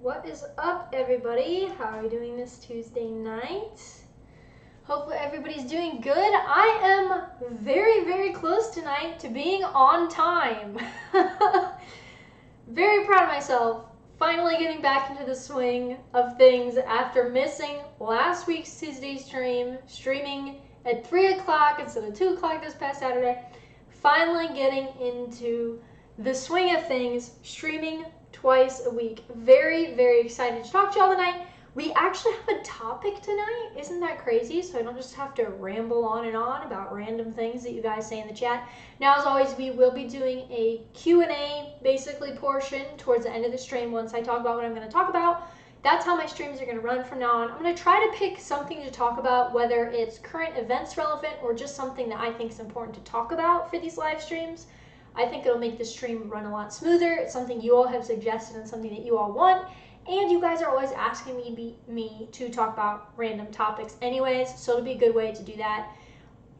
What is up, everybody? How are you doing this Tuesday night? Hopefully everybody's doing good. I am very, very close tonight to being on time. Very proud of myself. Finally getting back into the swing of things after missing last week's Tuesday streaming at 3 o'clock instead of 2 o'clock this past Saturday. Finally getting into the swing of things, streaming twice a week. Very, very excited to talk to y'all tonight. We actually have a topic tonight. Isn't that crazy? So I don't just have to ramble on and on about random things that you guys say in the chat. Now, as always, we will be doing a Q&A basically portion towards the end of the stream once I talk about what I'm going to talk about. That's how my streams are going to run from now on. I'm going to try to pick something to talk about, whether it's current events relevant or just something that I think is important to talk about for these live streams. I think it'll make the stream run a lot smoother. It's something you all have suggested and something that you all want. And you guys are always asking me to talk about random topics anyways, so it'll be a good way to do that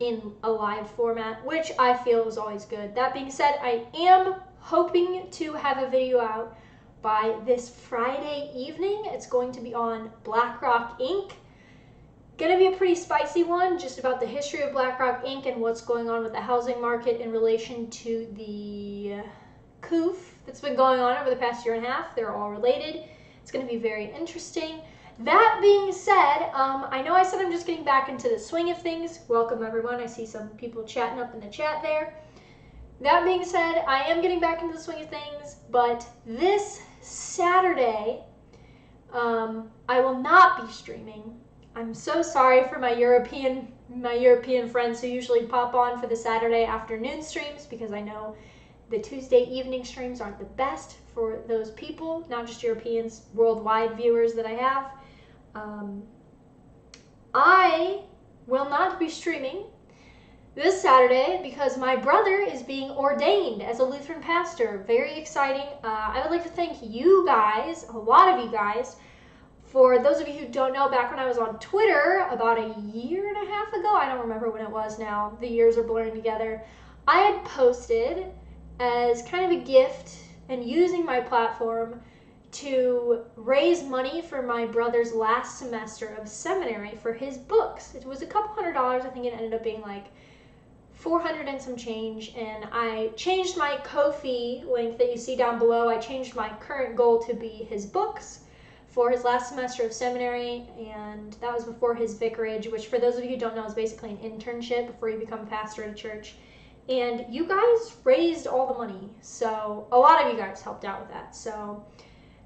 in a live format, which I feel is always good. That being said, I am hoping to have a video out by this Friday evening. It's going to be on BlackRock Inc. Gonna be a pretty spicy one, just about the history of BlackRock Inc. and what's going on with the housing market in relation to the coup that's been going on over the past year and a half. They're all related. It's gonna be very interesting. That being said, I know I said I'm just getting back into the swing of things. Welcome everyone. I see some people chatting up in the chat there. That being said, I am getting back into the swing of things, but this Saturday, I will not be streaming. I'm so sorry for my European friends who usually pop on for the Saturday afternoon streams, because I know the Tuesday evening streams aren't the best for those people, not just Europeans, worldwide viewers that I have. I will not be streaming this Saturday because my brother is being ordained as a Lutheran pastor. Very exciting. I would like to thank you guys, a lot of you guys. For those of you who don't know, back when I was on Twitter about a year and a half ago, I don't remember when it was now, the years are blurring together, I had posted as kind of a gift and using my platform to raise money for my brother's last semester of seminary for his books. It was a couple $100. I think it ended up being like 400 and some change, and I changed my Ko-fi link that you see down below. I changed my current goal to be his books for his last semester of seminary, and that was before his vicarage, which for those of you who don't know is basically an internship before you become pastor at a church. And you guys raised all the money, so a lot of you guys helped out with that. So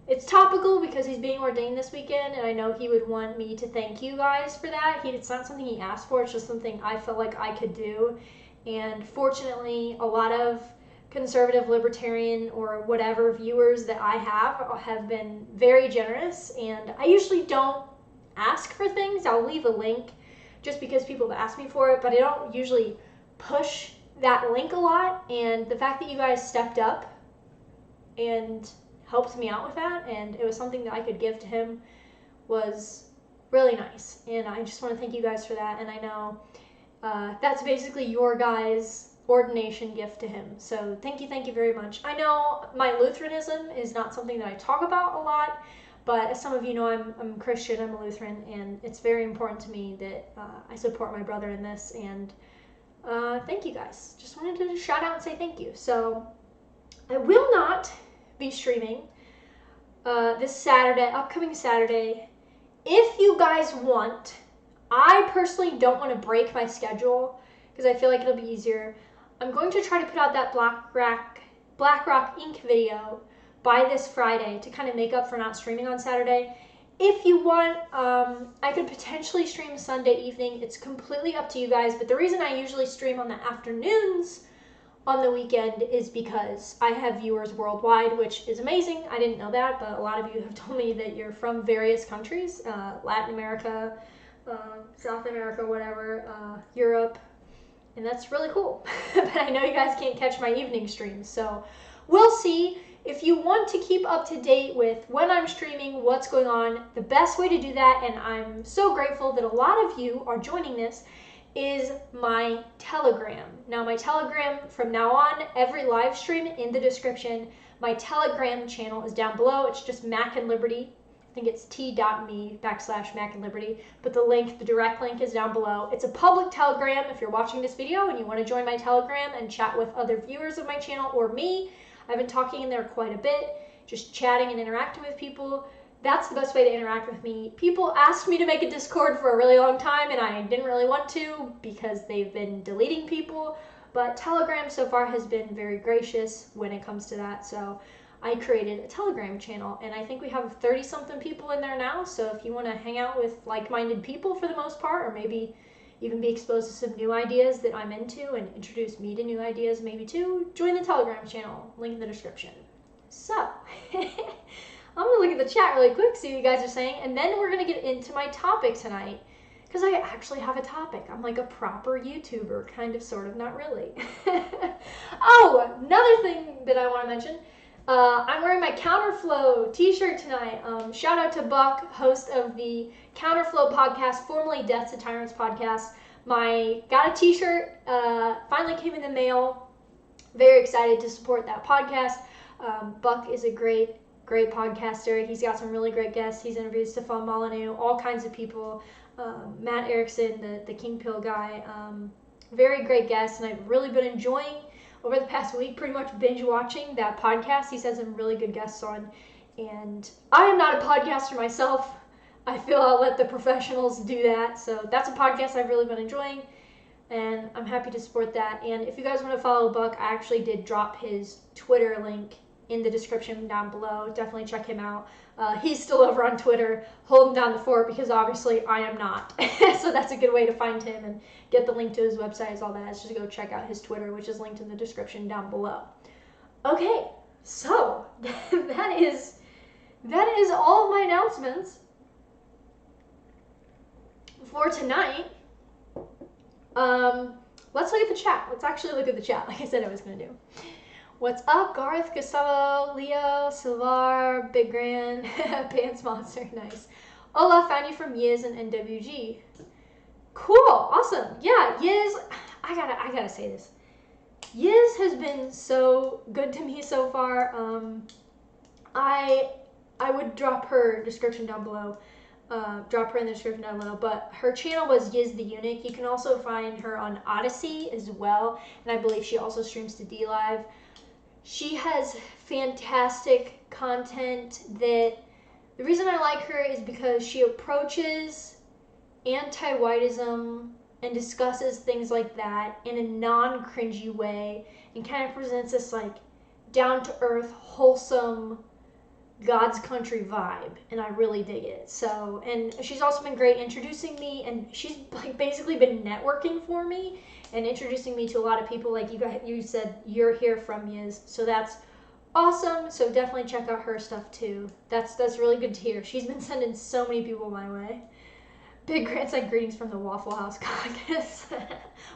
it's topical because he's being ordained this weekend, and I know he would want me to thank you guys for that. It's not something he asked for, it's just something I felt like I could do. And fortunately, a lot of conservative, libertarian, or whatever viewers that I have been very generous, and I usually don't ask for things. I'll leave a link just because people have asked me for it, but I don't usually push that link a lot, and the fact that you guys stepped up and helped me out with that, and it was something that I could give to him, was really nice, and I just want to thank you guys for that. And I know that's basically your guys' ordination gift to him, so thank you very much. I know my Lutheranism is not something that I talk about a lot, but as some of you know, I'm Christian, I'm a Lutheran, and it's very important to me that I support my brother in this, and thank you guys. Just wanted to shout out and say thank you. So I will not be streaming this Saturday, upcoming Saturday. If you guys want, I personally don't want to break my schedule because I feel like it'll be easier. I'm going to try to put out that BlackRock Inc. video by this Friday to kind of make up for not streaming on Saturday. If you want, I could potentially stream Sunday evening. It's completely up to you guys, but the reason I usually stream on the afternoons on the weekend is because I have viewers worldwide, which is amazing. I didn't know that, but a lot of you have told me that you're from various countries, Latin America, South America, whatever, Europe, and that's really cool. But I know you guys can't catch my evening streams, so we'll see. If you want to keep up to date with when I'm streaming, what's going on, the best way to do that, and I'm so grateful that a lot of you are joining this, is my Telegram. Now, my Telegram, from now on, every live stream in the description, My Telegram channel is down below. It's just Mac and Liberty. I think it's t.me/Mac and Liberty, but the direct link is down below. It's a public Telegram if you're watching this video and you want to join my Telegram and chat with other viewers of my channel or me. I've been talking in there quite a bit, just chatting and interacting with people. That's the best way to interact with me. People asked me to make a Discord for a really long time and I didn't really want to because they've been deleting people, but Telegram so far has been very gracious when it comes to that. So I created a Telegram channel and I think we have 30-something people in there now. So if you want to hang out with like-minded people for the most part, or maybe even be exposed to some new ideas that I'm into and introduce me to new ideas maybe too, join the Telegram channel, link in the description. So I'm gonna look at the chat really quick, see what you guys are saying, and then we're gonna get into my topic tonight, because I actually have a topic. I'm like a proper YouTuber, kind of, sort of, not really. Oh, another thing that I want to mention, I'm wearing my Counterflow t-shirt tonight. Shout out to Buck, host of the Counterflow podcast, formerly Death to Tyrants podcast. Got a t-shirt, finally came in the mail. Very excited to support that podcast. Buck is a great podcaster. He's got some really great guests. He's interviewed Stefan Molyneux, all kinds of people. Matt Erickson, the King Pill guy. Very great guest, and I've really been enjoying over the past week, pretty much binge watching that podcast. He's had some really good guests on, and I am not a podcaster myself. I feel I'll let the professionals do that. So that's a podcast I've really been enjoying, and I'm happy to support that. And if you guys want to follow Buck, I actually did drop his Twitter link in the description down below. Definitely check him out. He's still over on Twitter holding down the fort because obviously I am not. So that's a good way to find him and get the link to his website is all that. It's just go check out his Twitter, which is linked in the description down below. Okay, so that is all of my announcements for tonight. Let's look at the chat. Let's actually look at the chat like I said I was going to do. What's up, Garth, Gustavo, Leo, Silvar, Big Grand, Pants Monster, nice. Ola, found you from Yiz and NWG. Cool, awesome. Yeah, Yiz, I gotta say this. Yiz has been so good to me so far. I would drop her description down below. Drop her in the description down below, but her channel was Yiz the Eunuch. You can also find her on Odyssey as well, and I believe she also streams to D-Live. She has fantastic content the reason I like her is because she approaches anti-whiteism and discusses things like that in a non-cringy way and kind of presents this like down-to-earth, wholesome God's country vibe, and I really dig it. So, and she's also been great introducing me, and she's like basically been networking for me and introducing me to a lot of people. Like you said you're here from Yiz, so that's awesome. So definitely check out her stuff too. That's really good to hear. She's been sending so many people my way. Big Grant's like greetings from the Waffle House caucus.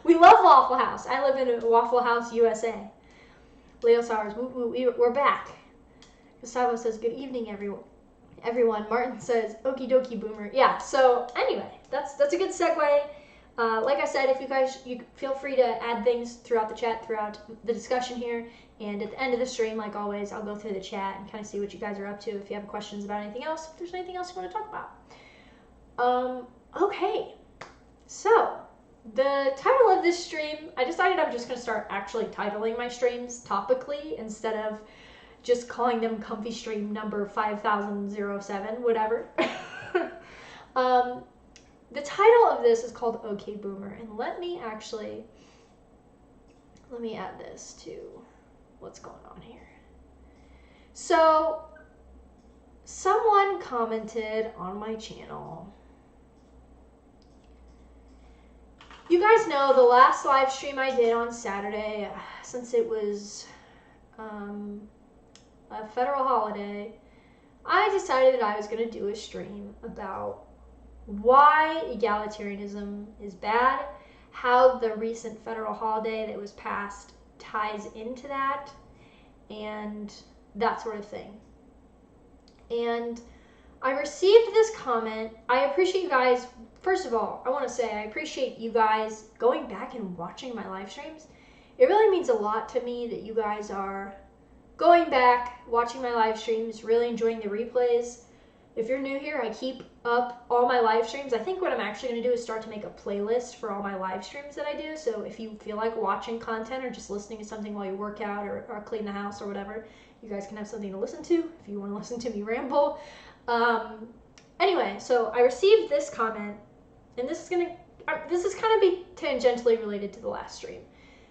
We love Waffle House. I live in Waffle House, USA. Leo Sowers, we're back. Gustavo says, good evening, everyone. Martin says, okie dokie, boomer. Yeah, so anyway, that's a good segue. Like I said, if you feel free to add things throughout the chat, throughout the discussion here. And at the end of the stream, like always, I'll go through the chat and kind of see what you guys are up to. If you have questions about anything else, if there's anything else you want to talk about. Okay, so the title of this stream, I decided I'm just going to start actually titling my streams topically instead of just calling them comfy stream number 5007, whatever. The title of this is called OK Boomer, and let me add this to what's going on here. So someone commented on my channel. You guys know the last live stream I did on Saturday, since it was a federal holiday, I decided I was going to do a stream about why egalitarianism is bad, how the recent federal holiday that was passed ties into that, and that sort of thing. And I received this comment. I appreciate you guys. First of all, I want to say I appreciate you guys going back and watching my live streams. It really means a lot to me that you guys are going back, watching my live streams, really enjoying the replays. If you're new here, I keep up all my live streams. I think what I'm actually going to do is start to make a playlist for all my live streams that I do. So if you feel like watching content or just listening to something while you work out or clean the house or whatever, you guys can have something to listen to if you want to listen to me ramble. Anyway, so I received this comment, and this is kind of be tangentially related to the last stream.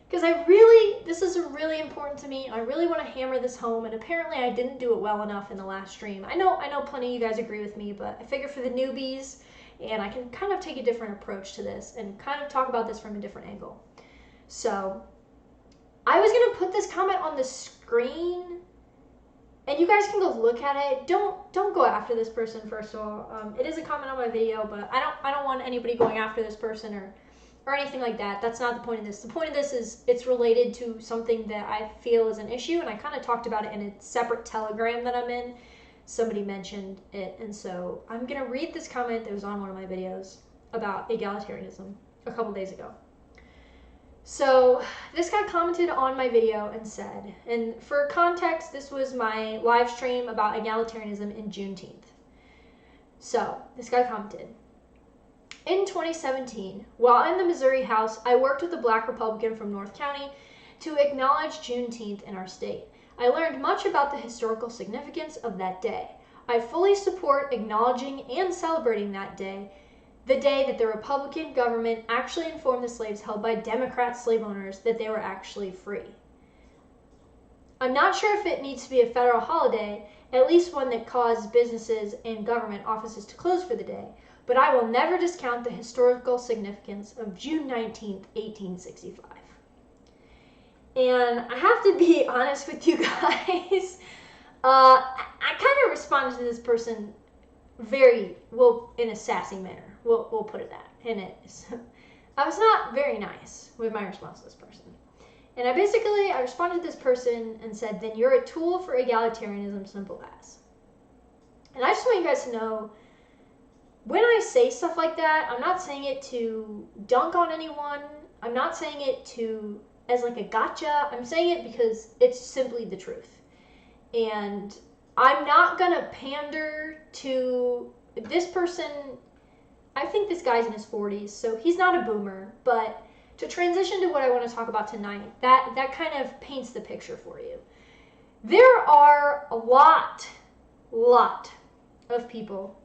Because this is really important to me. I really want to hammer this home, and apparently I didn't do it well enough in the last stream. I know plenty of you guys agree with me, but I figure for the newbies, and I can kind of take a different approach to this and kind of talk about this from a different angle. So, I was going to put this comment on the screen, and you guys can go look at it. Don't go after this person, first of all. It is a comment on my video, but I don't want anybody going after this person or anything like that. That's not the point of this. The point of this is it's related to something that I feel is an issue, and I kind of talked about it in a separate Telegram that I'm in. Somebody mentioned it, and so I'm going to read this comment that was on one of my videos about egalitarianism a couple days ago. So this guy commented on my video and said, and for context, this was my live stream about egalitarianism in Juneteenth. So this guy commented, in 2017, while in the Missouri House, I worked with a black Republican from North County to acknowledge Juneteenth in our state. I learned much about the historical significance of that day. I fully support acknowledging and celebrating that day, the day that the Republican government actually informed the slaves held by Democrat slave owners that they were actually free. I'm not sure if it needs to be a federal holiday, at least one that caused businesses and government offices to close for the day, but I will never discount the historical significance of June 19th, 1865. And I have to be honest with you guys, I kind of responded to this person in a sassy manner. We'll put it that. And I was not very nice with my response to this person. And I responded to this person and said, then you're a tool for egalitarianism, simple as. And I just want you guys to know, when I say stuff like that, I'm not saying it to dunk on anyone. I'm not saying it as like a gotcha. I'm saying it because it's simply the truth. And I'm not going to pander to this person. I think this guy's in his 40s, so he's not a boomer. But to transition to what I want to talk about tonight, that kind of paints the picture for you. There are a lot of people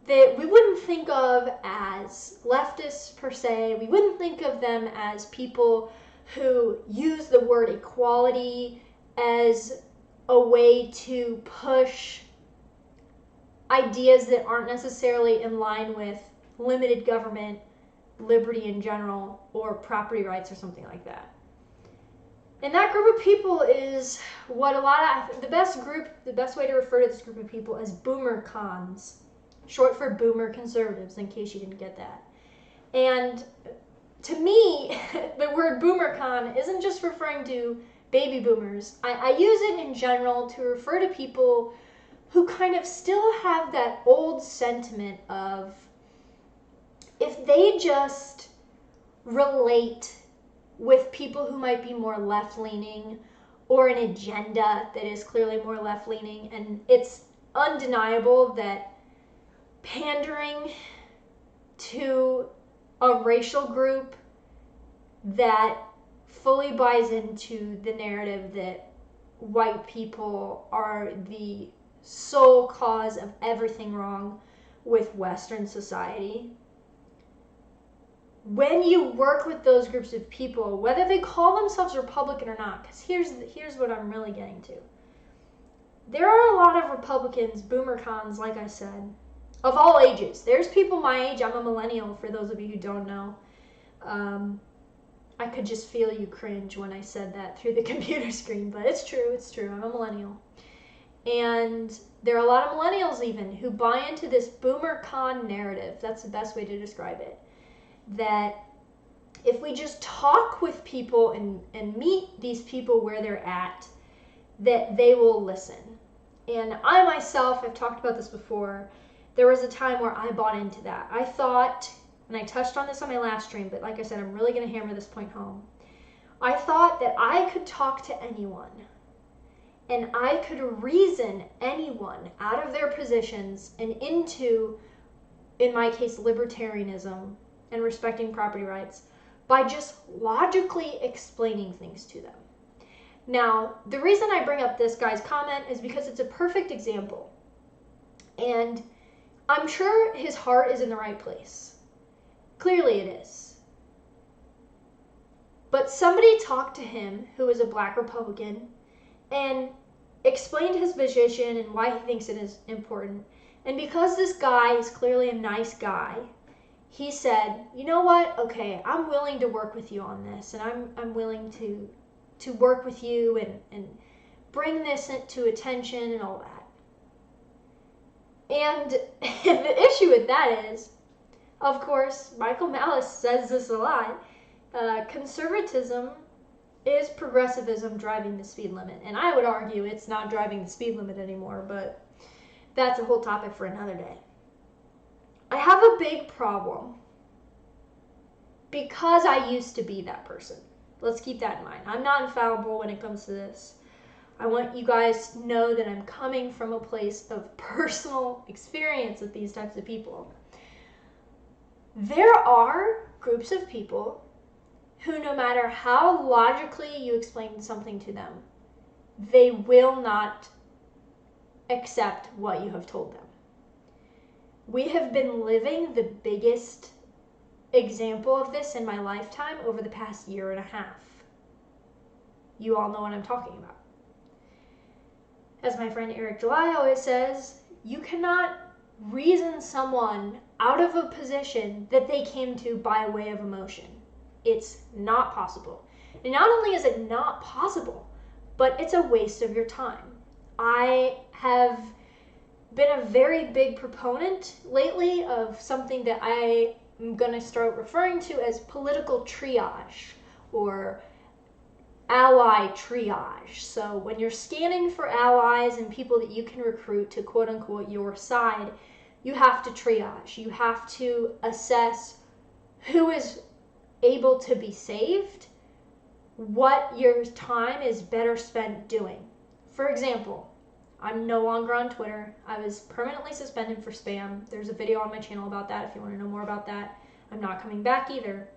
that we wouldn't think of as leftists per se. We wouldn't think of them as people who use the word equality as a way to push ideas that aren't necessarily in line with limited government, liberty in general, or property rights or something like that. And that group of people is what the best way to refer to this group of people is boomer cons. Short for boomer conservatives, in case you didn't get that. And to me, the word boomer con isn't just referring to baby boomers. I use it in general to refer to people who kind of still have that old sentiment of, if they just relate with people who might be more left-leaning or an agenda that is clearly more left-leaning, and it's undeniable that pandering to a racial group that fully buys into the narrative that white people are the sole cause of everything wrong with Western society. When you work with those groups of people, whether they call themselves Republican or not, because here's what I'm really getting to. There are a lot of Republicans, boomer cons, like I said, of all ages. There's people my age. I'm a millennial, for those of you who don't know. I could just feel you cringe when I said that through the computer screen, but it's true. I'm a millennial. And there are a lot of millennials even who buy into this boomer con narrative. That's the best way to describe it. That if we just talk with people and meet these people where they're at, that they will listen. And I myself have talked about this before. There was a time where I bought into that. I thought, and I touched on this on my last stream, but like I said, I'm really going to hammer this point home. I thought that I could talk to anyone and I could reason anyone out of their positions and into, in my case, libertarianism and respecting property rights by just logically explaining things to them. Now, the reason I bring up this guy's comment is because it's a perfect example. And I'm sure his heart is in the right place. Clearly it is. But somebody talked to him who is a black Republican and explained his position and why he thinks it is important. And because this guy is clearly a nice guy, he said, you know what? Okay, I'm willing to work with you on this, and I'm willing to work with you and bring this to attention and all that. And the issue with that is, of course, Michael Malice says this a lot, conservatism is progressivism driving the speed limit. And I would argue it's not driving the speed limit anymore, but that's a whole topic for another day. I have a big problem because I used to be that person. Let's keep that in mind. I'm not infallible when it comes to this. I want you guys to know that I'm coming from a place of personal experience with these types of people. There are groups of people who, no matter how logically you explain something to them, they will not accept what you have told them. We have been living the biggest example of this in my lifetime over the past year and a half. You all know what I'm talking about. As my friend Eric July always says, you cannot reason someone out of a position that they came to by way of emotion. It's not possible. And not only is it not possible, but it's a waste of your time. I have been a very big proponent lately of something that I am going to start referring to as political triage or ally triage. So when you're scanning for allies and people that you can recruit to quote unquote your side, you have to triage. You have to assess who is able to be saved, what your time is better spent doing. For example, I'm no longer on Twitter. I was permanently suspended for spam. There's a video on my channel about that if you want to know more about that. I'm not coming back either.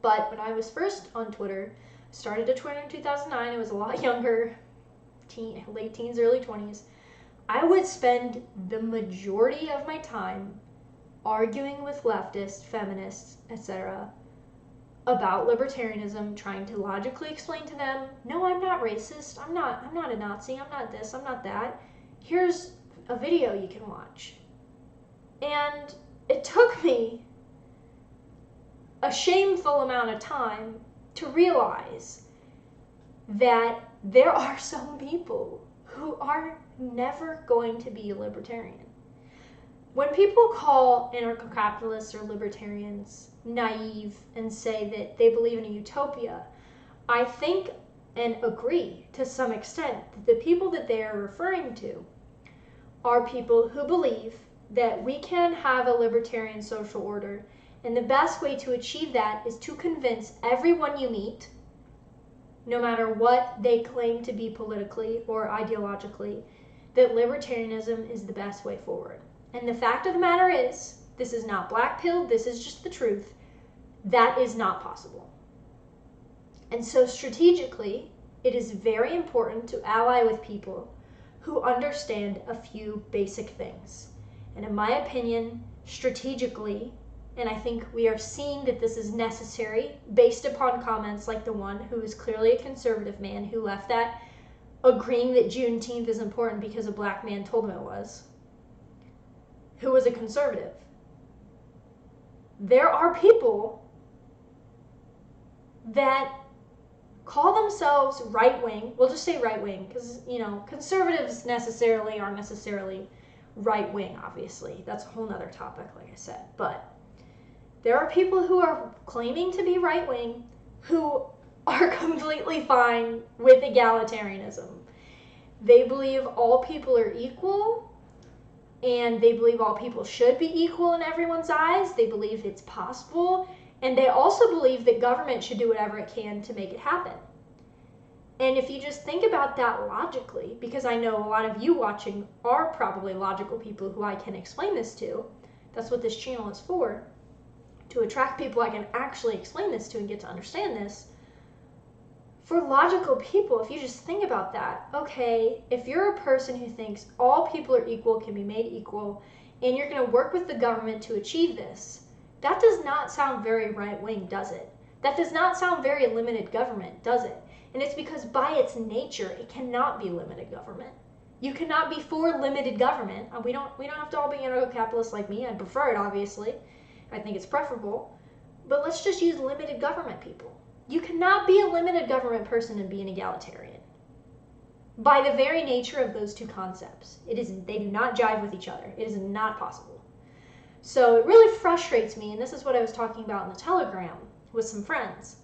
But when I was first on Twitter, started a Twitter in 2009. I was a lot younger, late teens, early 20s. I would spend the majority of my time arguing with leftists, feminists, etc., about libertarianism, trying to logically explain to them, no, I'm not racist, I'm not a Nazi, I'm not this, I'm not that. Here's a video you can watch. And it took me a shameful amount of time to realize that there are some people who are never going to be a libertarian. When people call anarcho-capitalists or libertarians naive and say that they believe in a utopia, I think and agree to some extent that the people that they are referring to are people who believe that we can have a libertarian social order, and the best way to achieve that is to convince everyone you meet, no matter what they claim to be politically or ideologically, that libertarianism is the best way forward. And the fact of the matter is, this is not black-pilled, this is just the truth, that is not possible. And so strategically, it is very important to ally with people who understand a few basic things. And in my opinion, strategically, and I think we are seeing that this is necessary based upon comments like the one who is clearly a conservative man who left that agreeing that Juneteenth is important because a black man told him it was, who was a conservative. There are people that call themselves right-wing. We'll just say right-wing because, conservatives aren't necessarily right-wing, obviously. That's a whole nother topic, like I said. But there are people who are claiming to be right-wing who are completely fine with egalitarianism. They believe all people are equal, and they believe all people should be equal in everyone's eyes. They believe it's possible, and they also believe that government should do whatever it can to make it happen. And if you just think about that logically, because I know a lot of you watching are probably logical people who I can explain this to, that's what this channel is for, to attract people I can actually explain this to and get to understand this. For logical people, if you just think about that, okay, if you're a person who thinks all people are equal, can be made equal, and you're going to work with the government to achieve this, that does not sound very right-wing, does it? That does not sound very limited government, does it? And it's because by its nature, it cannot be limited government. You cannot be for limited government. We don't have to all be anarcho-capitalists like me. I prefer it, obviously. I think it's preferable. But let's just use limited government people. You cannot be a limited government person and be an egalitarian. By the very nature of those two concepts, they do not jive with each other. It is not possible. So it really frustrates me, and this is what I was talking about in the Telegram with some friends.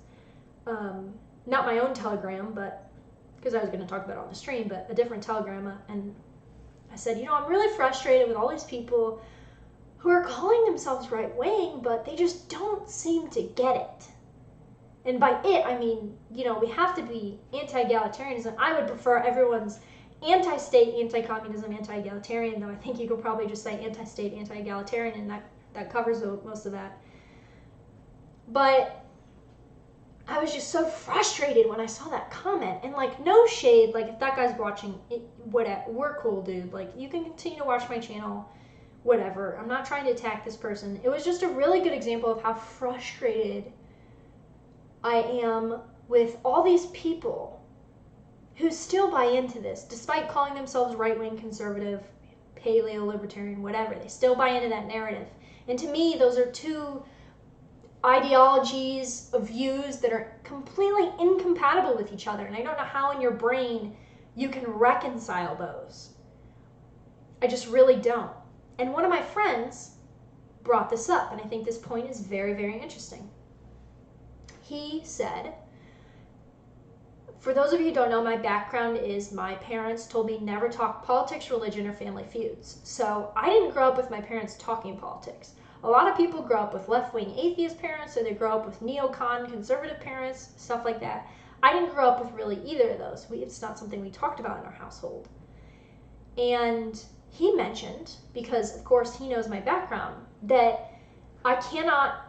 Not my own Telegram, but because I was going to talk about it on the stream, but a different Telegram. And I said, I'm really frustrated with all these people who are calling themselves right-wing, but they just don't seem to get it. And by it, I mean, we have to be anti-egalitarianism. I would prefer everyone's anti-state, anti-communism, anti-egalitarian, though I think you could probably just say anti-state, anti-egalitarian, and that covers most of that. But I was just so frustrated when I saw that comment, and no shade, if that guy's watching, whatever, we're cool, dude. You can continue to watch my channel, whatever. I'm not trying to attack this person. It was just a really good example of how frustrated I am with all these people who still buy into this, despite calling themselves right-wing conservative, paleo-libertarian, whatever. They still buy into that narrative. And to me, those are two ideologies of views that are completely incompatible with each other. And I don't know how in your brain you can reconcile those. I just really don't. And one of my friends brought this up, and I think this point is very, very interesting. He said, for those of you who don't know, my background is my parents told me never talk politics, religion, or family feuds. So I didn't grow up with my parents talking politics. A lot of people grow up with left-wing atheist parents, or they grow up with neocon conservative parents, stuff like that. I didn't grow up with really either of those. It's not something we talked about in our household. And he mentioned, because of course he knows my background, that I cannot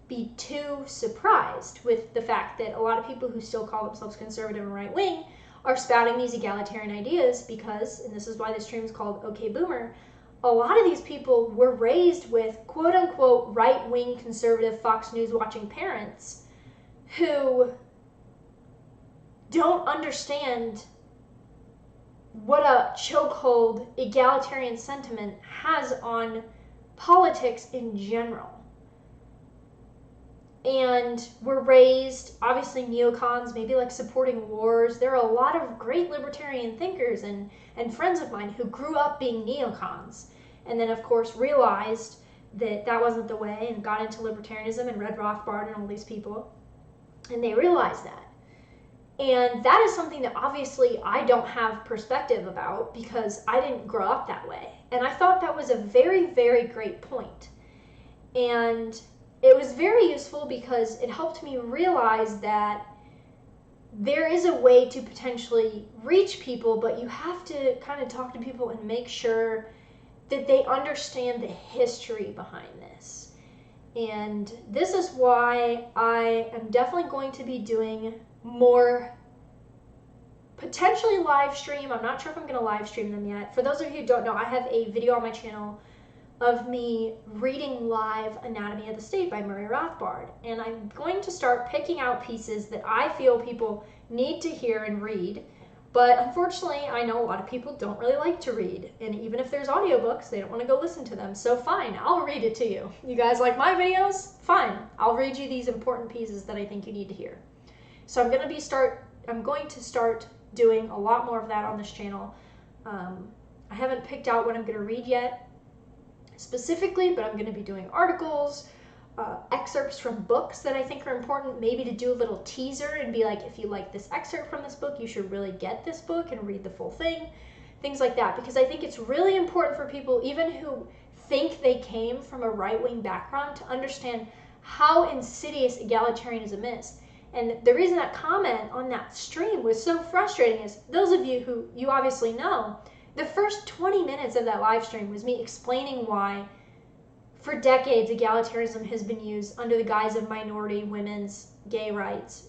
be too surprised with the fact that a lot of people who still call themselves conservative and right-wing are spouting these egalitarian ideas because, and this is why the stream is called OK Boomer, a lot of these people were raised with quote-unquote right-wing conservative Fox News watching parents who don't understand what a chokehold egalitarian sentiment has on politics in general. And were raised, obviously neocons, maybe supporting wars. There are a lot of great libertarian thinkers and friends of mine who grew up being neocons. And then, of course, realized that that wasn't the way and got into libertarianism and read Rothbard and all these people. And they realized that. And that is something that obviously I don't have perspective about because I didn't grow up that way. And I thought that was a very, very great point. And it was very useful because it helped me realize that there is a way to potentially reach people, but you have to kind of talk to people and make sure that they understand the history behind this. And this is why I am definitely going to be doing more potentially live stream. I'm not sure if I'm going to live stream them yet. For those of you who don't know, I have a video on my channel of me reading live Anatomy of the State by Murray Rothbard. And I'm going to start picking out pieces that I feel people need to hear and read. But unfortunately, I know a lot of people don't really like to read. And even if there's audiobooks, they don't want to go listen to them. So fine, I'll read it to you. You guys like my videos? Fine. I'll read you these important pieces that I think you need to hear. So I'm going to start doing a lot more of that on this channel. I haven't picked out what I'm going to read yet specifically, but I'm going to be doing articles, excerpts from books that I think are important, maybe to do a little teaser and be like, if you like this excerpt from this book, you should really get this book and read the full thing, things like that, because I think it's really important for people, even who think they came from a right-wing background, to understand how insidious egalitarianism is. And the reason that comment on that stream was so frustrating is, those of you who you obviously know, the first 20 minutes of that live stream was me explaining why for decades egalitarianism has been used under the guise of minority women's gay rights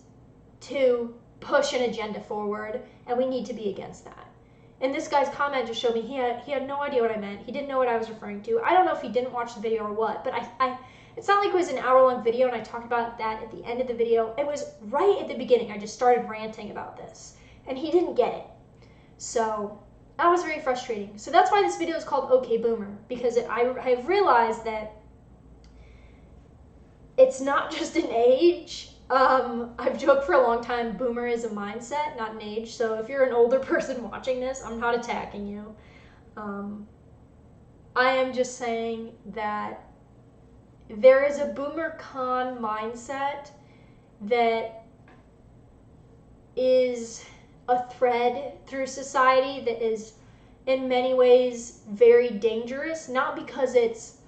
to push an agenda forward, and we need to be against that. And this guy's comment just showed me he had no idea what I meant. He didn't know what I was referring to. I don't know if he didn't watch the video or what, but it's not like it was an hour-long video and I talked about that at the end of the video. It was right at the beginning. I just started ranting about this, and he didn't get it. So that was very frustrating. So that's why this video is called OK Boomer, because I've realized that it's not just an age. I've joked for a long time, boomer is a mindset, not an age. So if you're an older person watching this, I'm not attacking you. I am just saying that there is a boomer con mindset that is a thread through society that is in many ways very dangerous, not because it's,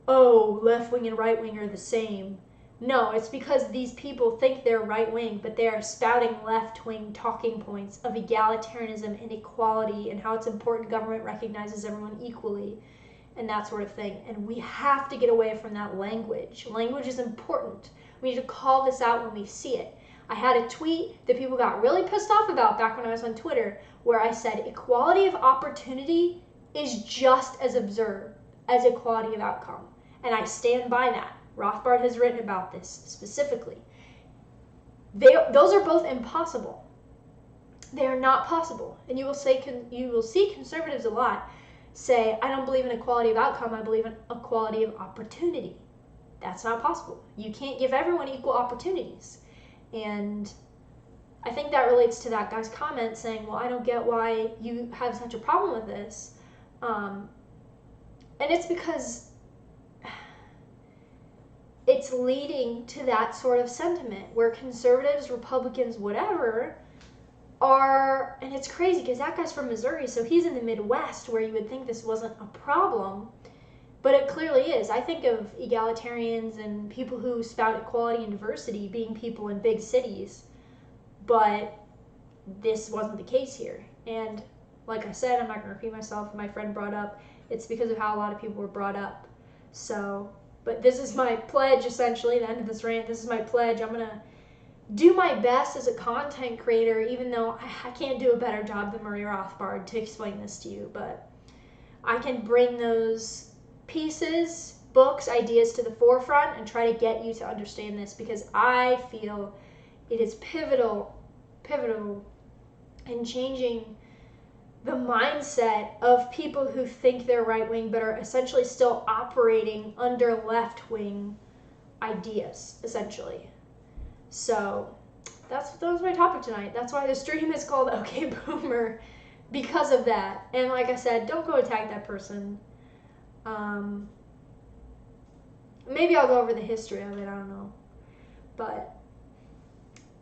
oh, left wing and right wing are the same. No, it's because these people think they're right wing, but they are spouting left wing talking points of egalitarianism and equality and how it's important government recognizes everyone equally and that sort of thing. And we have to get away from that language. Language is important. We need to call this out when we see it. I had a tweet that people got really pissed off about back when I was on Twitter, where I said equality of opportunity is just as absurd as equality of outcome. And I stand by that. Rothbard has written about this specifically. Those are both impossible. They are not possible. And you will see conservatives a lot say, I don't believe in equality of outcome, I believe in equality of opportunity. That's not possible. You can't give everyone equal opportunities. And I think that relates to that guy's comment saying, well, I don't get why you have such a problem with this. And it's because it's leading to that sort of sentiment where conservatives, Republicans, whatever, are, and it's crazy because that guy's from Missouri, so he's in the Midwest where you would think this wasn't a problem, but it clearly is. I think of egalitarians and people who spout equality and diversity being people in big cities, but this wasn't the case here. And like I said, I'm not going to repeat myself, my friend brought up, it's because of how a lot of people were brought up. So, but this is my pledge, essentially, the end of this rant, this is my pledge. I'm going to do my best as a content creator, even though I can't do a better job than Maria Rothbard to explain this to you, but I can bring those pieces, books, ideas to the forefront and try to get you to understand this, because I feel it is pivotal in changing the mindset of people who think they're right-wing but are essentially still operating under left-wing ideas, essentially. So that was my topic tonight. That's why the stream is called OK Boomer, because of that. And like I said, don't go attack that person. Maybe I'll go over the history of it, I don't know. But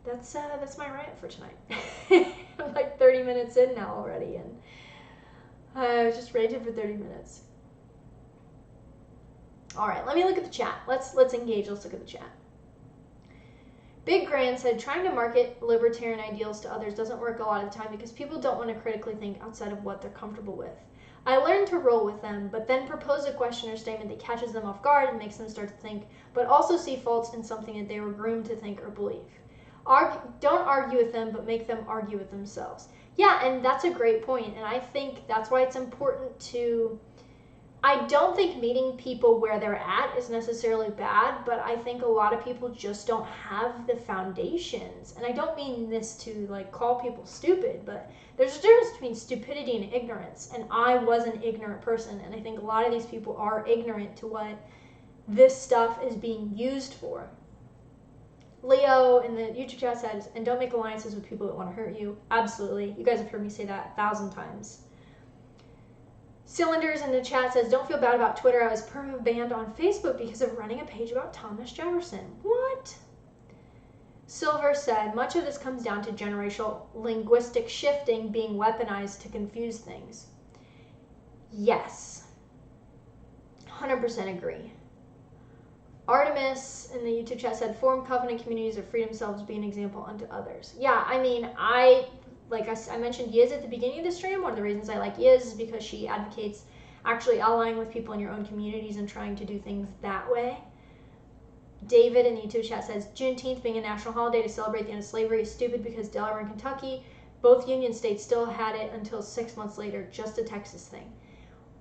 that's my rant for tonight. I'm like 30 minutes in now already, and I just ranted for 30 minutes. All right, let me look at the chat. Let's engage. Let's look at the chat. Big Grand said, trying to market libertarian ideals to others doesn't work a lot of the time because people don't want to critically think outside of what they're comfortable with. I learned to roll with them, but then propose a question or statement that catches them off guard and makes them start to think, but also see faults in something that they were groomed to think or believe. Don't argue with them, but make them argue with themselves. Yeah, and that's a great point, and I think that's why it's important to... I don't think meeting people where they're at is necessarily bad, but I think a lot of people just don't have the foundations. And I don't mean this to like call people stupid, but there's a difference between stupidity and ignorance. And I was an ignorant person, and I think a lot of these people are ignorant to what this stuff is being used for. Leo in the YouTube chat says, and don't make alliances with people that want to hurt you. Absolutely. You guys have heard me say that 1,000 times. Cylinders in the chat says, don't feel bad about Twitter. I was perma banned on Facebook because of running a page about Thomas Jefferson. What? Silver said, much of this comes down to generational linguistic shifting being weaponized to confuse things. Yes. 100% agree. Artemis in the YouTube chat said, form covenant communities of free themselves, be an example unto others. Yeah, I mean, I mentioned Yiz at the beginning of the stream. One of the reasons I like Yiz is because she advocates actually allying with people in your own communities and trying to do things that way. David in the YouTube chat says, Juneteenth being a national holiday to celebrate the end of slavery is stupid because Delaware and Kentucky, both Union states, still had it until 6 months later, just a Texas thing.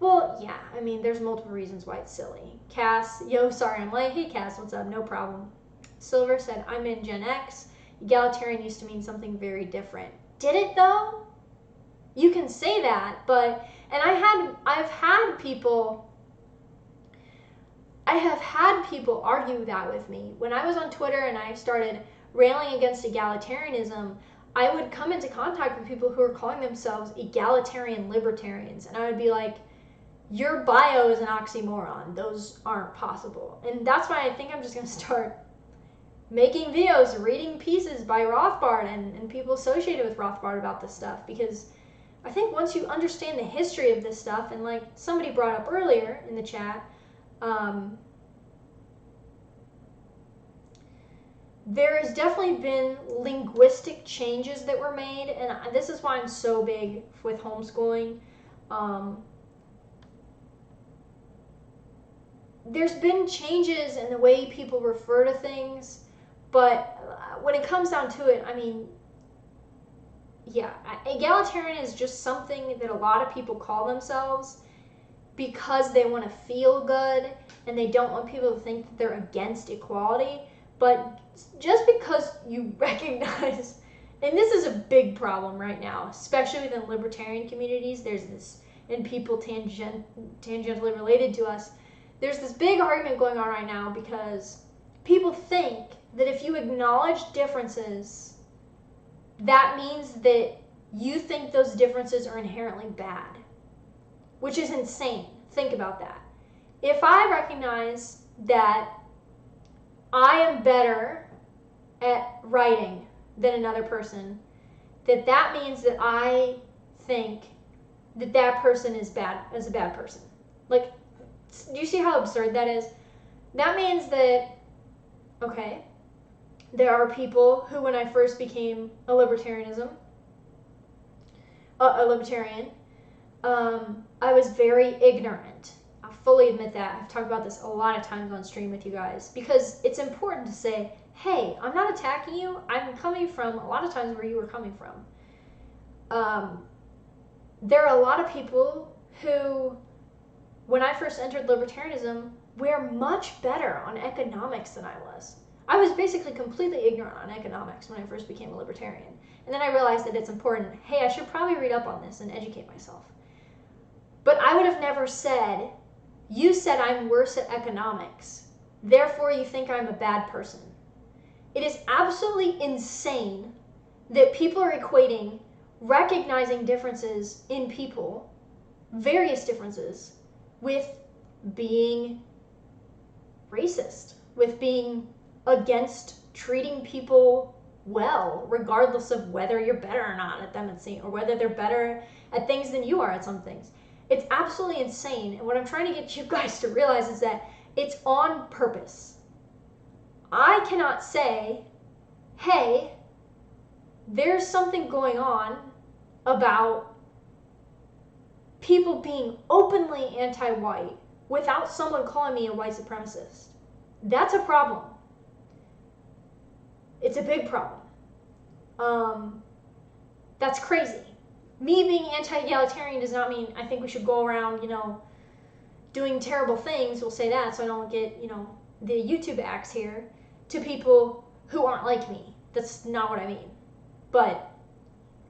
Well, yeah, I mean, there's multiple reasons why it's silly. Cass, yo, sorry I'm late. Hey, Cass, what's up? No problem. Silver said, I'm in Gen X. Egalitarian used to mean something very different. Did it, though? You can say that, but, and I have had people argue that with me. When I was on Twitter and I started railing against egalitarianism, I would come into contact with people who are calling themselves egalitarian libertarians, and I would be like, your bio is an oxymoron. Those aren't possible. And that's why I think I'm just going to start making videos, reading pieces by Rothbard and people associated with Rothbard about this stuff, because I think once you understand the history of this stuff, and like somebody brought up earlier in the chat, there has definitely been linguistic changes that were made, and this is why I'm so big with homeschooling. There's been changes in the way people refer to things, but when it comes down to it, I mean, yeah, egalitarian is just something that a lot of people call themselves because they want to feel good and they don't want people to think that they're against equality. But just because you recognize, and this is a big problem right now, especially within libertarian communities, there's this, and people tangentially related to us, there's this big argument going on right now because people think that if you acknowledge differences, that means that you think those differences are inherently bad, which is insane. Think about that. If I recognize that I am better at writing than another person, that means that I think that that person is bad, as a bad person. Like, do you see how absurd that is? That means that, okay, there are people who, when I first became a libertarian, I was very ignorant. I fully admit that. I've talked about this a lot of times on stream with you guys, because it's important to say, hey, I'm not attacking you. I'm coming from a lot of times where you were coming from. There are a lot of people who, when I first entered libertarianism, were much better on economics than I was. I was basically completely ignorant on economics when I first became a libertarian. And then I realized that it's important, hey, I should probably read up on this and educate myself. But I would have never said, you said I'm worse at economics, therefore you think I'm a bad person. It is absolutely insane that people are equating recognizing differences in people, various differences, with being racist, with being against treating people well, regardless of whether you're better or not at them, or whether they're better at things than you are at some things. It's absolutely insane. And what I'm trying to get you guys to realize is that it's on purpose. I cannot say, hey, there's something going on about people being openly anti-white without someone calling me a white supremacist. That's a problem. It's a big problem. That's crazy. Me being anti-egalitarian does not mean I think we should go around, doing terrible things. We'll say that so I don't get, the YouTube axe here to people who aren't like me. That's not what I mean. But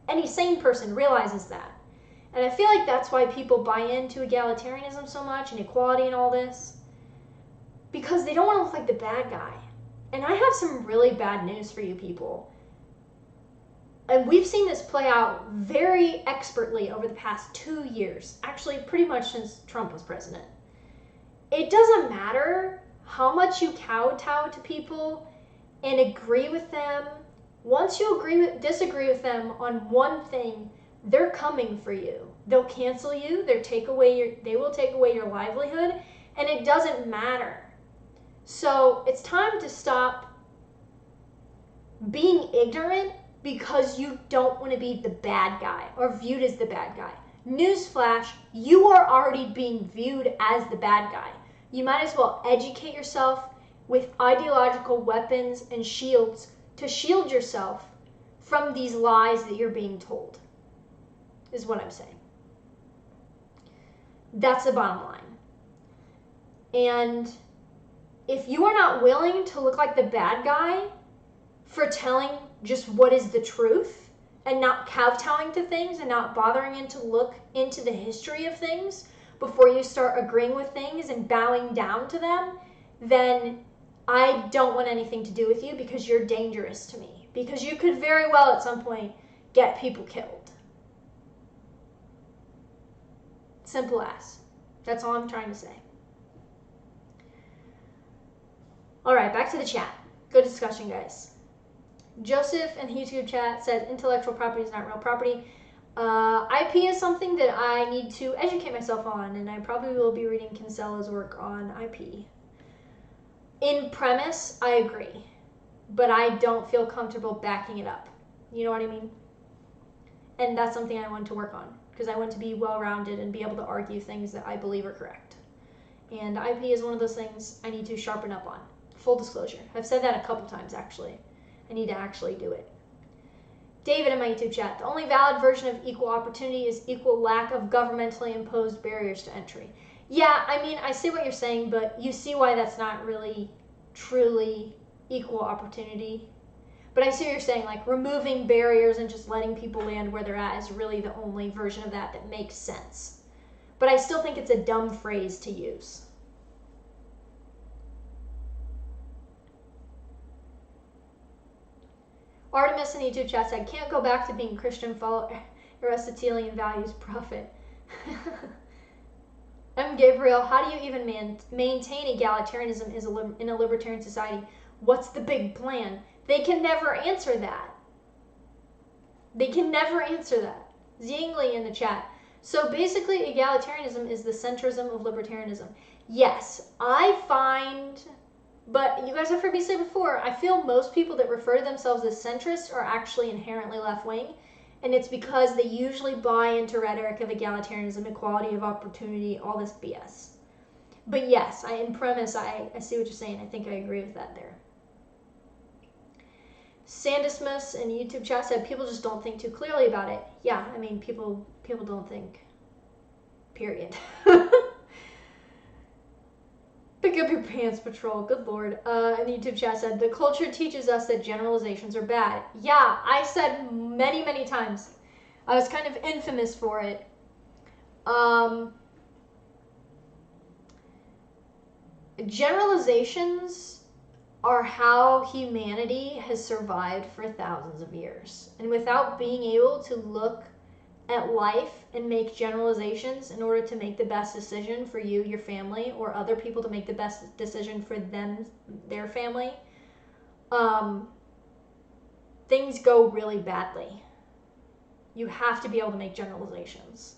any sane person realizes that. And I feel like that's why people buy into egalitarianism so much and equality and all this. Because they don't want to look like the bad guy. And I have some really bad news for you people. And we've seen this play out very expertly over the past 2 years. Actually, pretty much since Trump was president. It doesn't matter how much you kowtow to people and agree with them. Once you disagree with them on one thing, they're coming for you. They'll cancel you. They will take away your livelihood, and it doesn't matter. So it's time to stop being ignorant because you don't want to be the bad guy or viewed as the bad guy. Newsflash, you are already being viewed as the bad guy. You might as well educate yourself with ideological weapons and shields to shield yourself from these lies that you're being told, is what I'm saying. That's the bottom line. And if you are not willing to look like the bad guy for telling just what is the truth and not kowtowing to things and not bothering to look into the history of things before you start agreeing with things and bowing down to them, then I don't want anything to do with you because you're dangerous to me. Because you could very well at some point get people killed. Simple as. That's all I'm trying to say. All right, back to the chat. Good discussion, guys. Joseph in the YouTube chat says intellectual property is not real property. IP is something that I need to educate myself on, and I probably will be reading Kinsella's work on IP. In premise, I agree, but I don't feel comfortable backing it up. You know what I mean? And that's something I want to work on, because I want to be well-rounded and be able to argue things that I believe are correct. And IP is one of those things I need to sharpen up on. Full disclosure. I've said that a couple times, actually. I need to actually do it. David in my YouTube chat, the only valid version of equal opportunity is equal lack of governmentally imposed barriers to entry. Yeah, I mean, I see what you're saying, but you see why that's not really truly equal opportunity. But I see what you're saying, like removing barriers and just letting people land where they're at is really the only version of that that makes sense. But I still think it's a dumb phrase to use. Artemis in the YouTube chat said, can't go back to being Christian, follow Aristotelian values, prophet. M. Gabriel, how do you even maintain egalitarianism in a libertarian society? What's the big plan? They can never answer that. They can never answer that. Zingli in the chat. So basically, egalitarianism is the centrism of libertarianism. Yes, I find... But you guys have heard me say before, I feel most people that refer to themselves as centrist are actually inherently left-wing, and it's because they usually buy into rhetoric of egalitarianism, equality of opportunity, all this BS. But yes, in premise, I see what you're saying. I think I agree with that there. Sandismus in YouTube chat said, people just don't think too clearly about it. Yeah, I mean, people don't think, period. Pick up your pants, patrol. Good lord. And the YouTube chat said, the culture teaches us that generalizations are bad. Yeah, I said many, many times. I was kind of infamous for it. Generalizations are how humanity has survived for thousands of years. And without being able to look at life and make generalizations in order to make the best decision for you, your family, or other people to make the best decision for them, their family, things go really badly. You have to be able to make generalizations.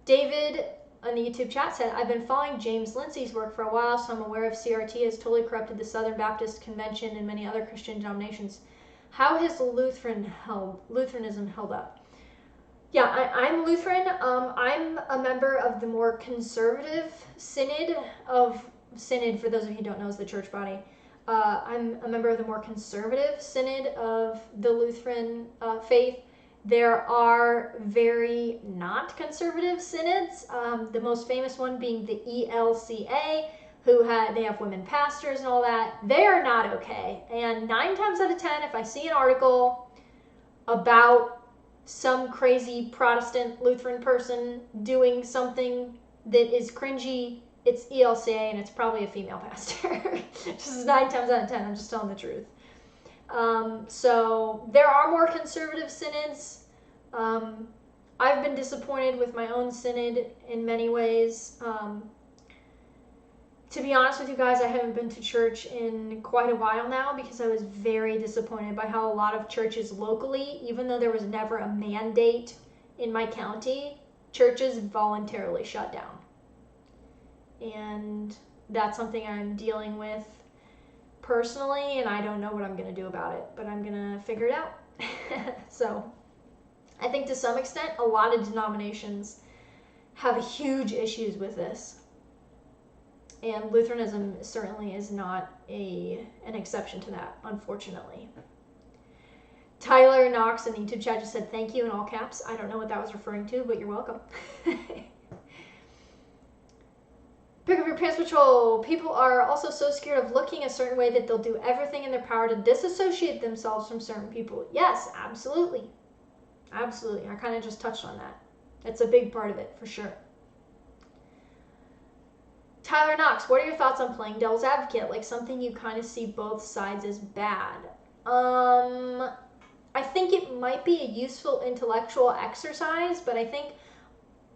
David on the YouTube chat said, I've been following James Lindsay's work for a while, so I'm aware of CRT has totally corrupted the Southern Baptist Convention and many other Christian denominations. How has Lutheranism held up? Yeah, I'm Lutheran. I'm a member of the more conservative synod, for those of you who don't know, is the church body. I'm a member of the more conservative synod of the Lutheran faith. There are very not conservative synods, the most famous one being the ELCA, they have women pastors and all that. They are not okay. And 9 times out of 10, if I see an article about some crazy Protestant Lutheran person doing something that is cringy, it's ELCA and it's probably a female pastor. Just 9 times out of 10, I'm just telling the truth. So there are more conservative synods. I've been disappointed with my own synod in many ways. To be honest with you guys, I haven't been to church in quite a while now because I was very disappointed by how a lot of churches locally, even though there was never a mandate in my county, churches voluntarily shut down. and that's something I'm dealing with personally, and I don't know what I'm going to do about it, but I'm going to figure it out. So I think to some extent a lot of denominations have huge issues with this, and Lutheranism certainly is not an exception to that, unfortunately. Tyler Knox in the YouTube chat just said thank you in all caps. I don't know what that was referring to, but you're welcome. Pick up your pants patrol. People are also so scared of looking a certain way that they'll do everything in their power to disassociate themselves from certain people. Yes, absolutely. Absolutely. I kind of just touched on that. That's a big part of it, for sure. Tyler Knox, what are your thoughts on playing devil's advocate? Like something you kind of see both sides as bad. I think it might be a useful intellectual exercise, but I think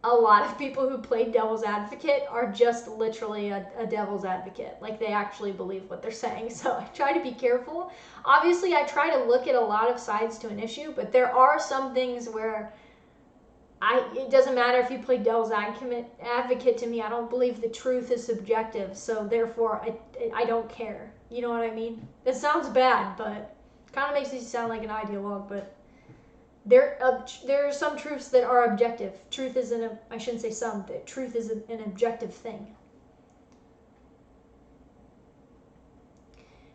a lot of people who play devil's advocate are just literally a devil's advocate. Like they actually believe what they're saying. So I try to be careful. Obviously, I try to look at a lot of sides to an issue, but there are some things where it doesn't matter if you play devil's advocate to me. I don't believe the truth is subjective. So therefore, I don't care. You know what I mean? It sounds bad, but it kind of makes me sound like an ideologue, but there are some truths that are objective. Truth is I shouldn't say some, truth is an objective thing.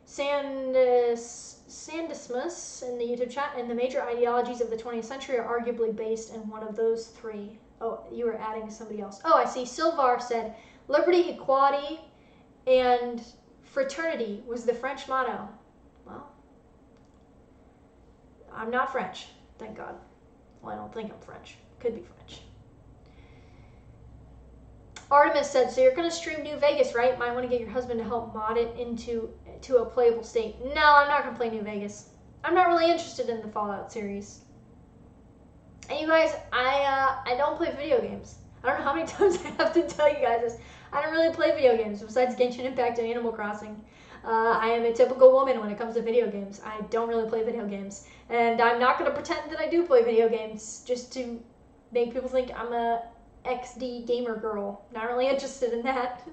Sandismus in the YouTube chat, and the major ideologies of the 20th century are arguably based in one of those three. Oh, you were adding somebody else. Oh, I see. Silvar said, liberty, equality, and fraternity was the French motto. Well, I'm not French. Thank God. Well, I don't think I'm French. Could be French. Artemis said, so you're going to stream New Vegas, right? Might want to get your husband to help mod it into a playable state. No, I'm not going to play New Vegas. I'm not really interested in the Fallout series. And you guys, I don't play video games. I don't know how many times I have to tell you guys this. I don't really play video games besides Genshin Impact and Animal Crossing. I am a typical woman when it comes to video games. I don't really play video games. And I'm not going to pretend that I do play video games just to make people think I'm a XD gamer girl. Not really interested in that.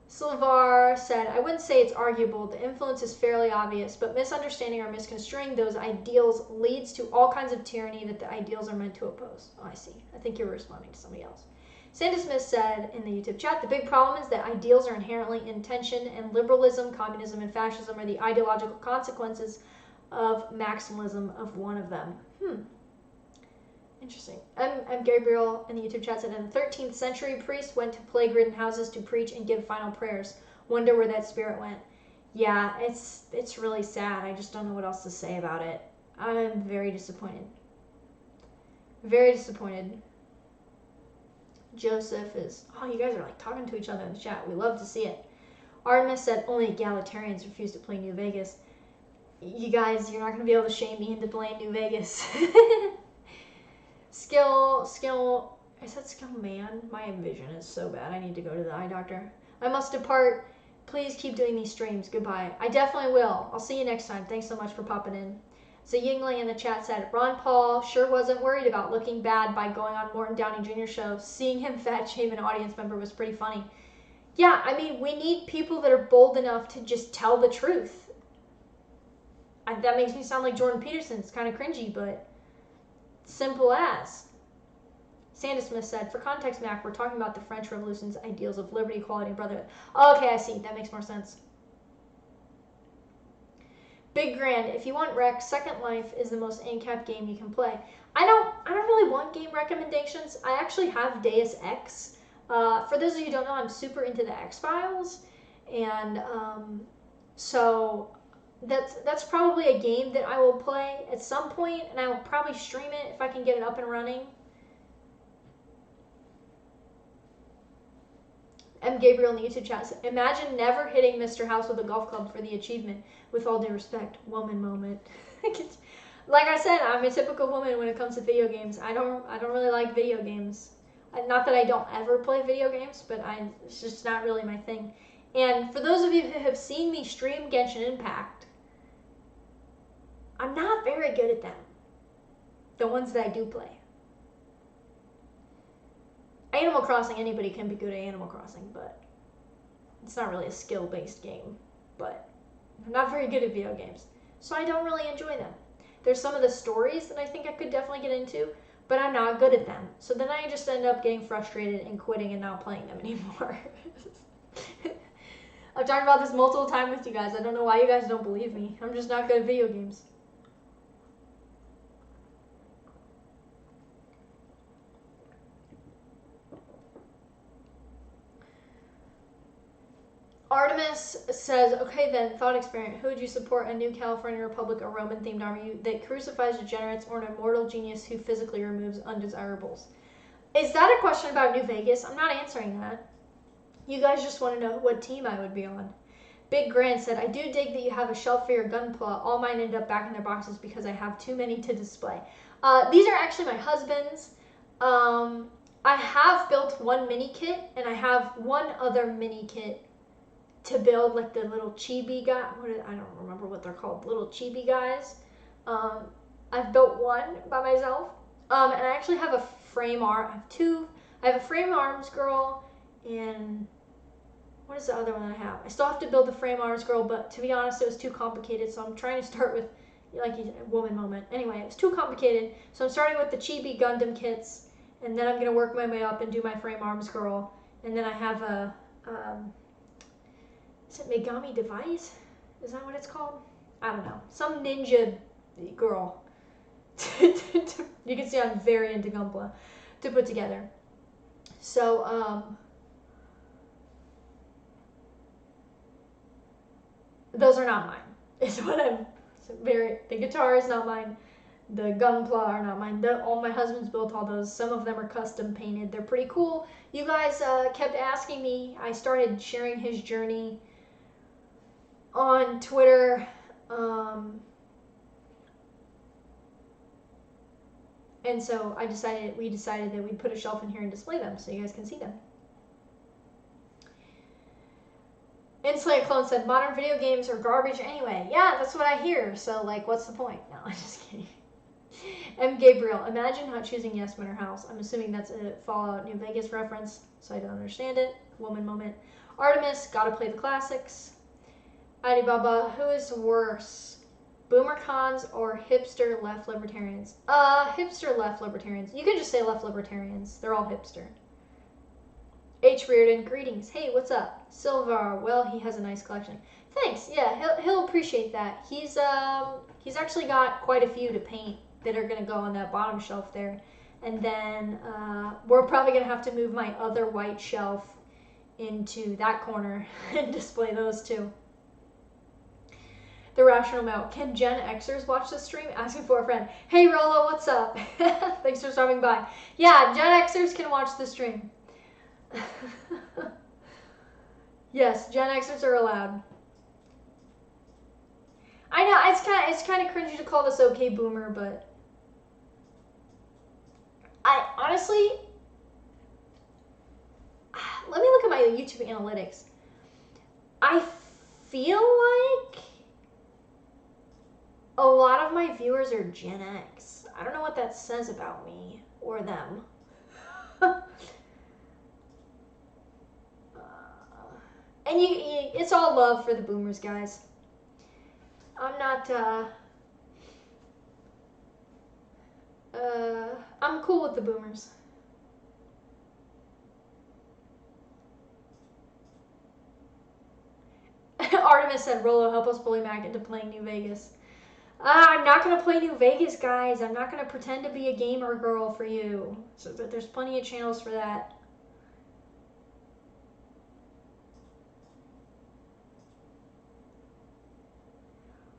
Silvar said, I wouldn't say it's arguable. The influence is fairly obvious, but misunderstanding or misconstruing those ideals leads to all kinds of tyranny that the ideals are meant to oppose. Oh, I see. I think you're responding to somebody else. Sandy Smith said in the YouTube chat, the big problem is that ideals are inherently in tension, and liberalism, communism, and fascism are the ideological consequences of maximalism of one of them. Interesting. I'm Gabriel in the YouTube chat said, in the 13th century, priests went to plague-ridden houses to preach and give final prayers. Wonder where that spirit went. Yeah, it's really sad. I just don't know what else to say about it. I'm very disappointed. Very disappointed. Joseph is, oh, you guys are like talking to each other in the chat. We love to see it. Artemis said only egalitarians refuse to play New Vegas. You guys, you're not going to be able to shame me into playing New Vegas. Skill, I said skill man. My vision is so bad. I need to go to the eye doctor. I must depart. Please keep doing these streams. Goodbye. I definitely will. I'll see you next time. Thanks so much for popping in. So Yingling in the chat said, Ron Paul sure wasn't worried about looking bad by going on Morton Downey Jr. show. Seeing him fat shame an audience member was pretty funny. Yeah, I mean, we need people that are bold enough to just tell the truth. That makes me sound like Jordan Peterson. It's kind of cringy, but simple as. Sandra Smith said, for context, Mac, we're talking about the French Revolution's ideals of liberty, equality, and brotherhood. Okay, I see. That makes more sense. Big Grand, if you want rec, Second Life is the most ANCAP game you can play. I don't really want game recommendations. I actually have Deus Ex. For those of you who don't know, I'm super into the X-Files, and so that's probably a game that I will play at some point, and I will probably stream it if I can get it up and running. M. Gabriel in the YouTube chat said, imagine never hitting Mr. House with a golf club for the achievement. With all due respect, woman moment. Like I said, I'm a typical woman when it comes to video games. I don't really like video games. Not that I don't ever play video games, but it's just not really my thing. And for those of you who have seen me stream Genshin Impact, I'm not very good at them. The ones that I do play. Animal Crossing, anybody can be good at Animal Crossing, but it's not really a skill-based game. But I'm not very good at video games, so I don't really enjoy them. There's some of the stories that I think I could definitely get into, but I'm not good at them. So then I just end up getting frustrated and quitting and not playing them anymore. I've talked about this multiple times with you guys. I don't know why you guys don't believe me. I'm just not good at video games. Artemis says, okay then, thought experiment. Who would you support, a new California Republic, a Roman-themed army that crucifies degenerates, or an immortal genius who physically removes undesirables? Is that a question about New Vegas? I'm not answering that. You guys just want to know what team I would be on. Big Grand said, I do dig that you have a shelf for your gunpla. All mine end up back in their boxes because I have too many to display. These are actually my husband's. I have built one mini kit, and I have one other mini kit to build, like the little chibi guy. I don't remember what they're called. Little chibi guys. I've built one by myself. And I actually have a frame arm. I have two. I have a frame arms girl, and what is the other one I have? I still have to build the frame arms girl, but to be honest, it was too complicated. So I'm trying to start with, like, a woman moment. Anyway, it was too complicated. So I'm starting with the chibi Gundam kits, and then I'm gonna work my way up and do my frame arms girl. And then I have a is it Megami Device? Is that what it's called? I don't know. Some ninja girl. You can see I'm very into Gunpla to put together. So, those are not mine. Is what I'm the guitar is not mine. The Gunpla are not mine. All my husband's built all those. Some of them are custom painted. They're pretty cool. You guys kept asking me. I started sharing his journey on Twitter, and so we decided that we'd put a shelf in here and display them so you guys can see them. Insulate Clone said, modern video games are garbage anyway. Yeah, that's what I hear, so like, what's the point? No, I'm just kidding. M. Gabriel, imagine not choosing Yes Men or House. I'm assuming that's a Fallout New Vegas reference, so I don't understand it. Woman moment. Artemis, gotta play the classics. Alibaba, who is worse, boomer cons or hipster left libertarians? Hipster left libertarians. You can just say left libertarians. They're all hipster. H. Reardon, greetings. Hey, what's up? Silvar, well, he has a nice collection. Thanks. Yeah, he'll appreciate that. He's actually got quite a few to paint that are gonna go on that bottom shelf there, and then we're probably gonna have to move my other white shelf into that corner and display those too. The Rational Mount. Can Gen Xers watch this stream? Asking for a friend. Hey Rolo, what's up? Thanks for stopping by. Yeah, Gen Xers can watch the stream. Yes, Gen Xers are allowed. I know it's kind of cringy to call this okay boomer, but I honestly, let me look at my YouTube analytics. I feel like a lot of my viewers are Gen X. I don't know what that says about me or them. And it's all love for the boomers, guys. I'm not, I'm cool with the boomers. Artemis said, Rolo, help us bully Mac into playing New Vegas. I'm not going to play New Vegas, guys. I'm not going to pretend to be a gamer girl for you. So there's plenty of channels for that.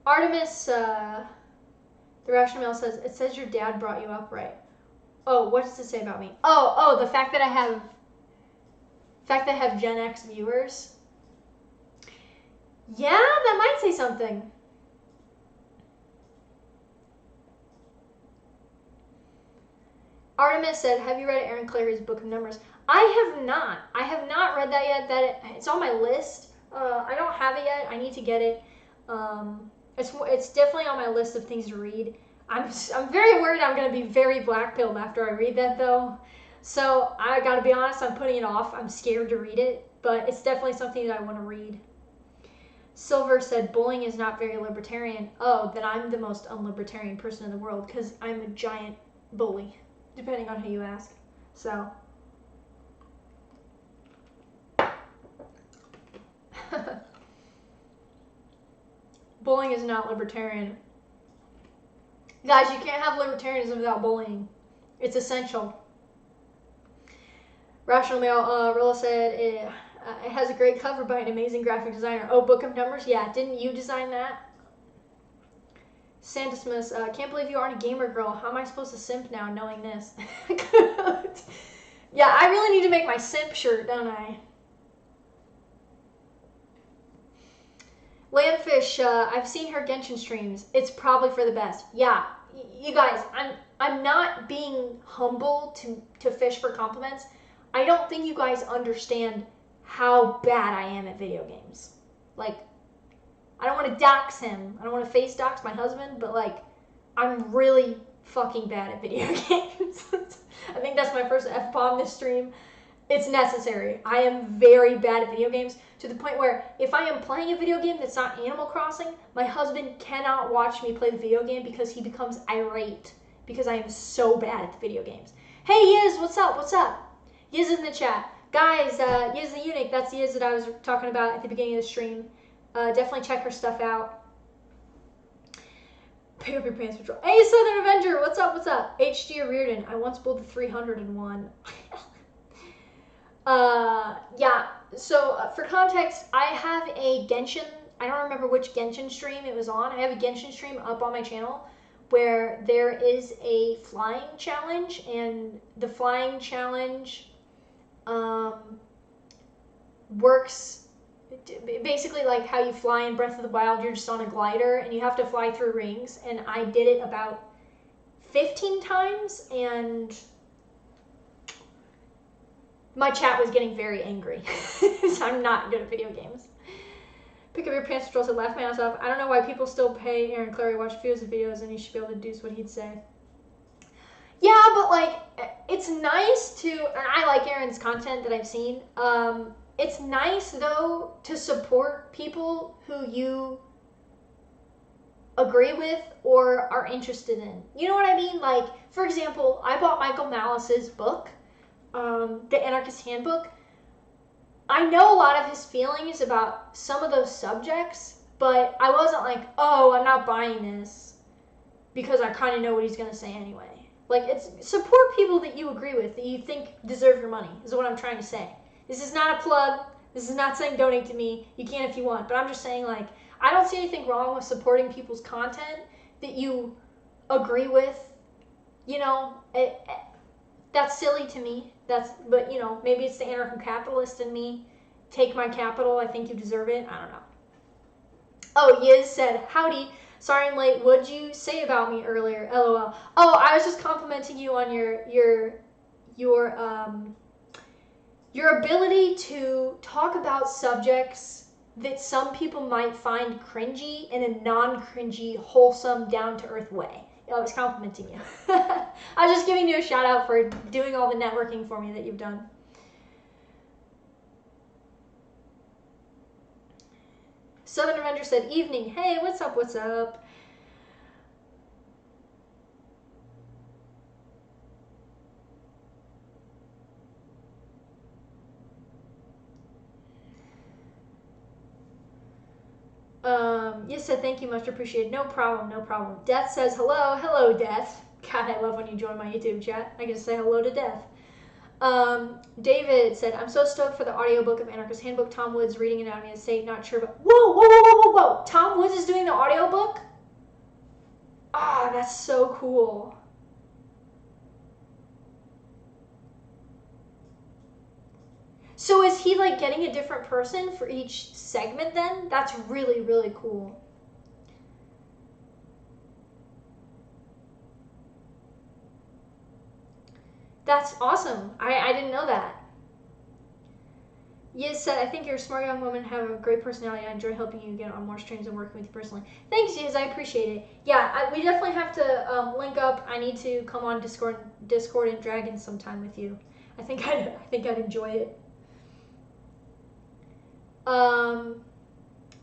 Artemis, the Rational says, it says your dad brought you up right. Oh, what does it say about me? Oh, the fact that I have Gen X viewers. Yeah, that might say something. Artemis said, have you read Aaron Clary's Book of Numbers? I have not. I have not read that yet. It's on my list. I don't have it yet. I need to get it. It's definitely on my list of things to read. I'm very worried I'm going to be very black-pilled after I read that, though. So I gotta be honest, I'm putting it off. I'm scared to read it, but it's definitely something that I want to read. Silver said, bullying is not very libertarian. Oh, then I'm the most unlibertarian person in the world because I'm a giant bully, depending on who you ask. So. Bullying is not libertarian. Guys, you can't have libertarianism without bullying. It's essential. Rational Male, Rilla said, it has a great cover by an amazing graphic designer. Oh, Book of Numbers? Yeah, didn't you design that? Santismus, can't believe you aren't a gamer girl. How am I supposed to simp now knowing this? Yeah, I really need to make my simp shirt, don't I? Landfish, I've seen her Genshin streams. It's probably for the best. Yeah, you guys, I'm not being humble to fish for compliments. I don't think you guys understand how bad I am at video games. Like, I don't want to dox him. I don't want to face dox my husband, but like, I'm really fucking bad at video games. I think that's my first F-bomb this stream. It's necessary. I am very bad at video games to the point where if I am playing a video game that's not Animal Crossing, my husband cannot watch me play the video game because he becomes irate because I am so bad at the video games. Hey Yiz, what's up? What's up? Yiz is in the chat. Guys, Yiz the Eunuch, that's the Yiz that I was talking about at the beginning of the stream. Definitely check her stuff out. Pick up your pants patrol. Hey Southern Avenger, what's up? What's up? HG Reardon, I once bowled the 301. Yeah, so for context, I have a Genshin, I don't remember which Genshin stream it was on. I have a Genshin stream up on my channel where there is a flying challenge, and the flying challenge works basically like how you fly in Breath of the Wild. You're just on a glider and you have to fly through rings, and I did it about 15 times, and my chat was getting very angry. So I'm not good at video games. Pick up your pants, patrol said, laugh my ass off. I don't know why people still pay Aaron Clary to watch videos and he should be able to deduce what he'd say. Yeah, but like, it's nice to, and I like Aaron's content that I've seen. It's nice though to support people who you agree with or are interested in. You know what I mean? Like, for example, I bought Michael Malice's book, The Anarchist Handbook. I know a lot of his feelings about some of those subjects, but I wasn't like, oh, I'm not buying this because I kind of know what he's going to say anyway. Like, it's support people that you agree with, that you think deserve your money, is what I'm trying to say. This is not a plug. This is not saying donate to me. You can if you want. But I'm just saying, like, I don't see anything wrong with supporting people's content that you agree with. You know, that's silly to me. But, you know, maybe it's the anarcho-capitalist in me. Take my capital. I think you deserve it. I don't know. Oh, Yiz said, howdy. Sorry I'm late. What'd you say about me earlier? LOL. Oh, I was just complimenting you on your ability to talk about subjects that some people might find cringy in a non-cringy, wholesome, down-to-earth way. I was complimenting you. I was just giving you a shout out for doing all the networking for me that you've done. Southern Avenger said, evening. Hey, what's up, what's up? Yes, said thank you, much appreciated. No problem, no problem. Death says hello. Hello, Death. God, I love when you join my YouTube chat. I get to say hello to Death. David said, I'm so stoked for the audiobook of Anarchist Handbook. Tom Woods reading it out in his state, not sure, but whoa, whoa, whoa, whoa, whoa, whoa. Tom Woods is doing the audiobook? Ah, that's so cool. So is he like getting a different person for each segment then? That's really, really cool. That's awesome. I didn't know that. Yiz said, I think you're a smart young woman, have a great personality. I enjoy helping you get on more streams and working with you personally. Thanks, Yiz. I appreciate it. Yeah, we definitely have to link up. I need to come on Discord and Dragon sometime with you. I think I'd enjoy it.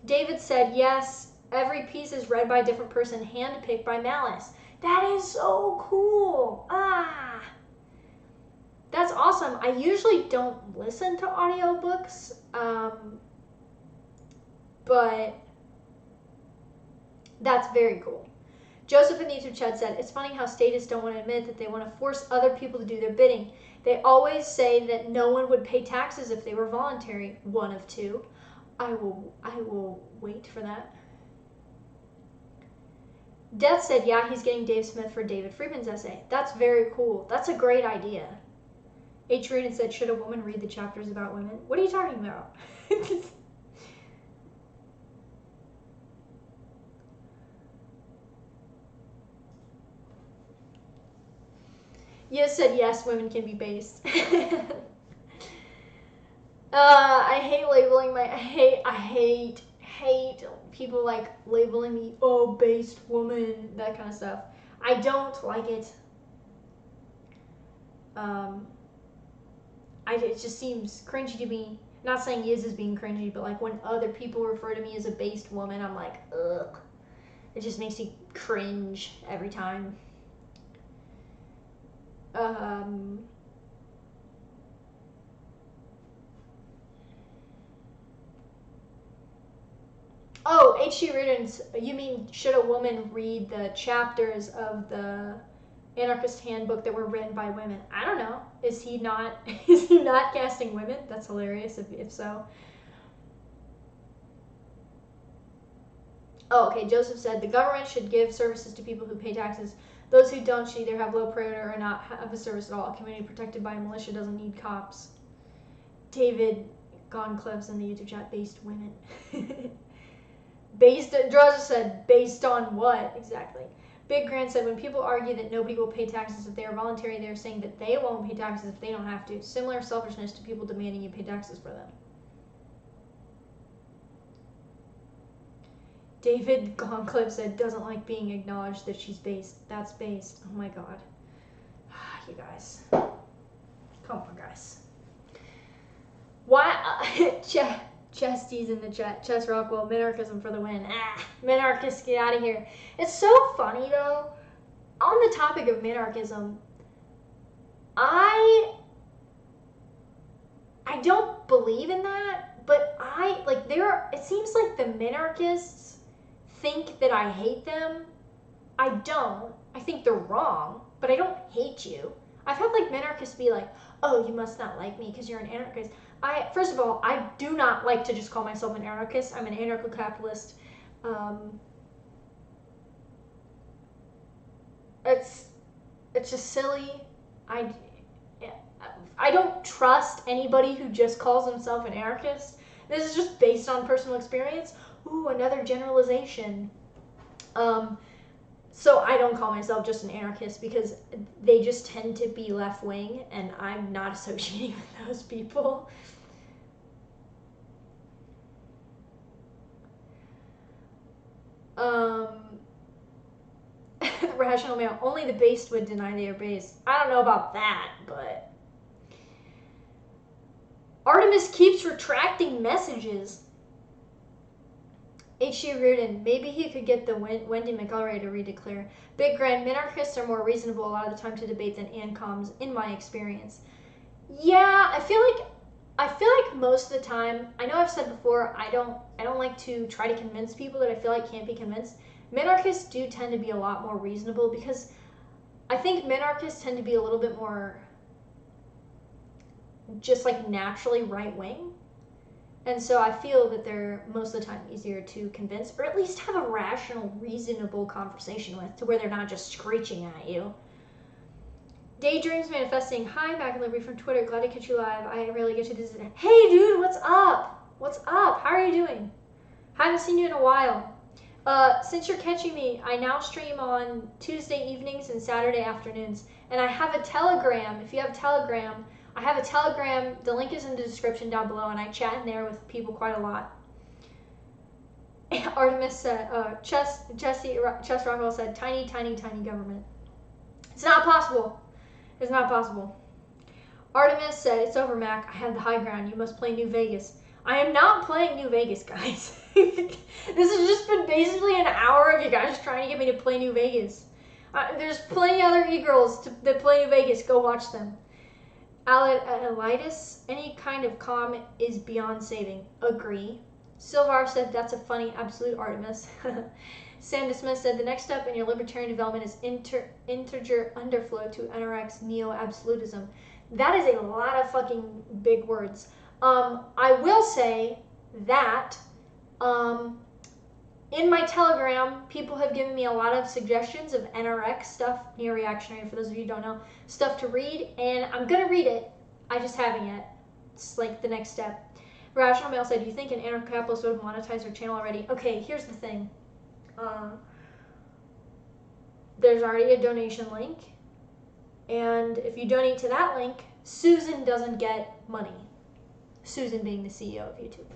David said, yes, every piece is read by a different person, handpicked by Malice. That is so cool. That's awesome. I usually don't listen to audiobooks, but that's very cool. Joseph in the YouTube chat said, it's funny how statists don't want to admit that they want to force other people to do their bidding. They always say that no one would pay taxes if they were voluntary. One of two. I will wait for that. Death said, yeah, he's getting Dave Smith for David Friedman's essay. That's very cool. That's a great idea. H. Reardon said, should a woman read the chapters about women? What are you talking about? You said yes, women can be based. I hate labeling I hate people like labeling me, oh, based woman, that kind of stuff. I don't like it. It just seems cringy to me. Not saying Yiz is being cringy, but like when other people refer to me as a based woman, I'm like, ugh. It just makes me cringe every time. Oh, H.G. Reardon's, you mean, should a woman read the chapters of the anarchist handbook that were written by women? I don't know. Is he not casting women? That's hilarious if so. Oh, okay, Joseph said, the government should give services to people who pay taxes. Those who don't should either have low priority or not have a service at all. A community protected by a militia doesn't need cops. David Goncliffe's in the YouTube chat, based women. Droza said, based on what? Exactly. Big Grant said, when people argue that nobody will pay taxes if they are voluntary, they're saying that they won't pay taxes if they don't have to. Similar selfishness to people demanding you pay taxes for them. David Goncliffe said, doesn't like being acknowledged that she's based. That's based. Oh my god. You guys. Come on, guys. Why? Chesty's in the chat. Chess Rockwell, minarchism for the win. Minarchists, get out of here. It's so funny, though. On the topic of minarchism, I don't believe in that, but it seems like the minarchists think that I hate them. I don't. I think they're wrong, but I don't hate you. I've had like minarchists be like, oh, you must not like me because you're an anarchist. First of all, I do not like to just call myself an anarchist. I'm an anarcho-capitalist. It's just silly. I don't trust anybody who just calls himself an anarchist. This is just based on personal experience. Ooh, another generalization. So I don't call myself just an anarchist because they just tend to be left-wing, and I'm not associating with those people. Rational male. Only the based would deny they are based. I don't know about that, but... Artemis keeps retracting messages. H.G. Reardon, maybe he could get the Wendy McElroy to redeclare. Big Grand, minarchists are more reasonable a lot of the time to debate than ANCOMs, in my experience. Yeah, I feel like most of the time, I know I've said before, I don't like to try to convince people that I feel like can't be convinced. Minarchists do tend to be a lot more reasonable because I think minarchists tend to be a little bit more just like naturally right-wing. And so I feel that they're most of the time easier to convince, or at least have a rational, reasonable conversation with, to where they're not just screeching at you. Daydreams Manifesting. Hi, Mac and Liberty from Twitter. Glad to catch you live. I rarely get to this. Hey, dude, what's up? What's up? How are you doing? Haven't seen you in a while. Since you're catching me, I now stream on Tuesday evenings and Saturday afternoons. And I have a Telegram. If you have Telegram, I have a Telegram. The link is in the description down below, and I chat in there with people quite a lot. Artemis said, Chess Rockwell said, tiny, tiny, tiny government. It's not possible. It's not possible. Artemis said, it's over, Mac. I have the high ground. You must play New Vegas. I am not playing New Vegas, guys. This has just been basically an hour of you guys trying to get me to play New Vegas. There's plenty of other e-girls that play New Vegas. Go watch them. Elitis, any kind of calm is beyond saving. Agree. Silvar said, that's a funny absolute Artemis. Sam Smith said, the next step in your libertarian development is integer underflow to NRX neo-absolutism. That is a lot of fucking big words. I will say that in my Telegram, people have given me a lot of suggestions of NRX stuff, neo-reactionary, for those of you who don't know, stuff to read, and I'm going to read it. I just haven't yet. It's like the next step. Rational Male said, do you think an anarcho-capitalist would monetize their channel already? Okay, here's the thing. There's already a donation link, and if you donate to that link, Susan doesn't get money. Susan being the CEO of YouTube.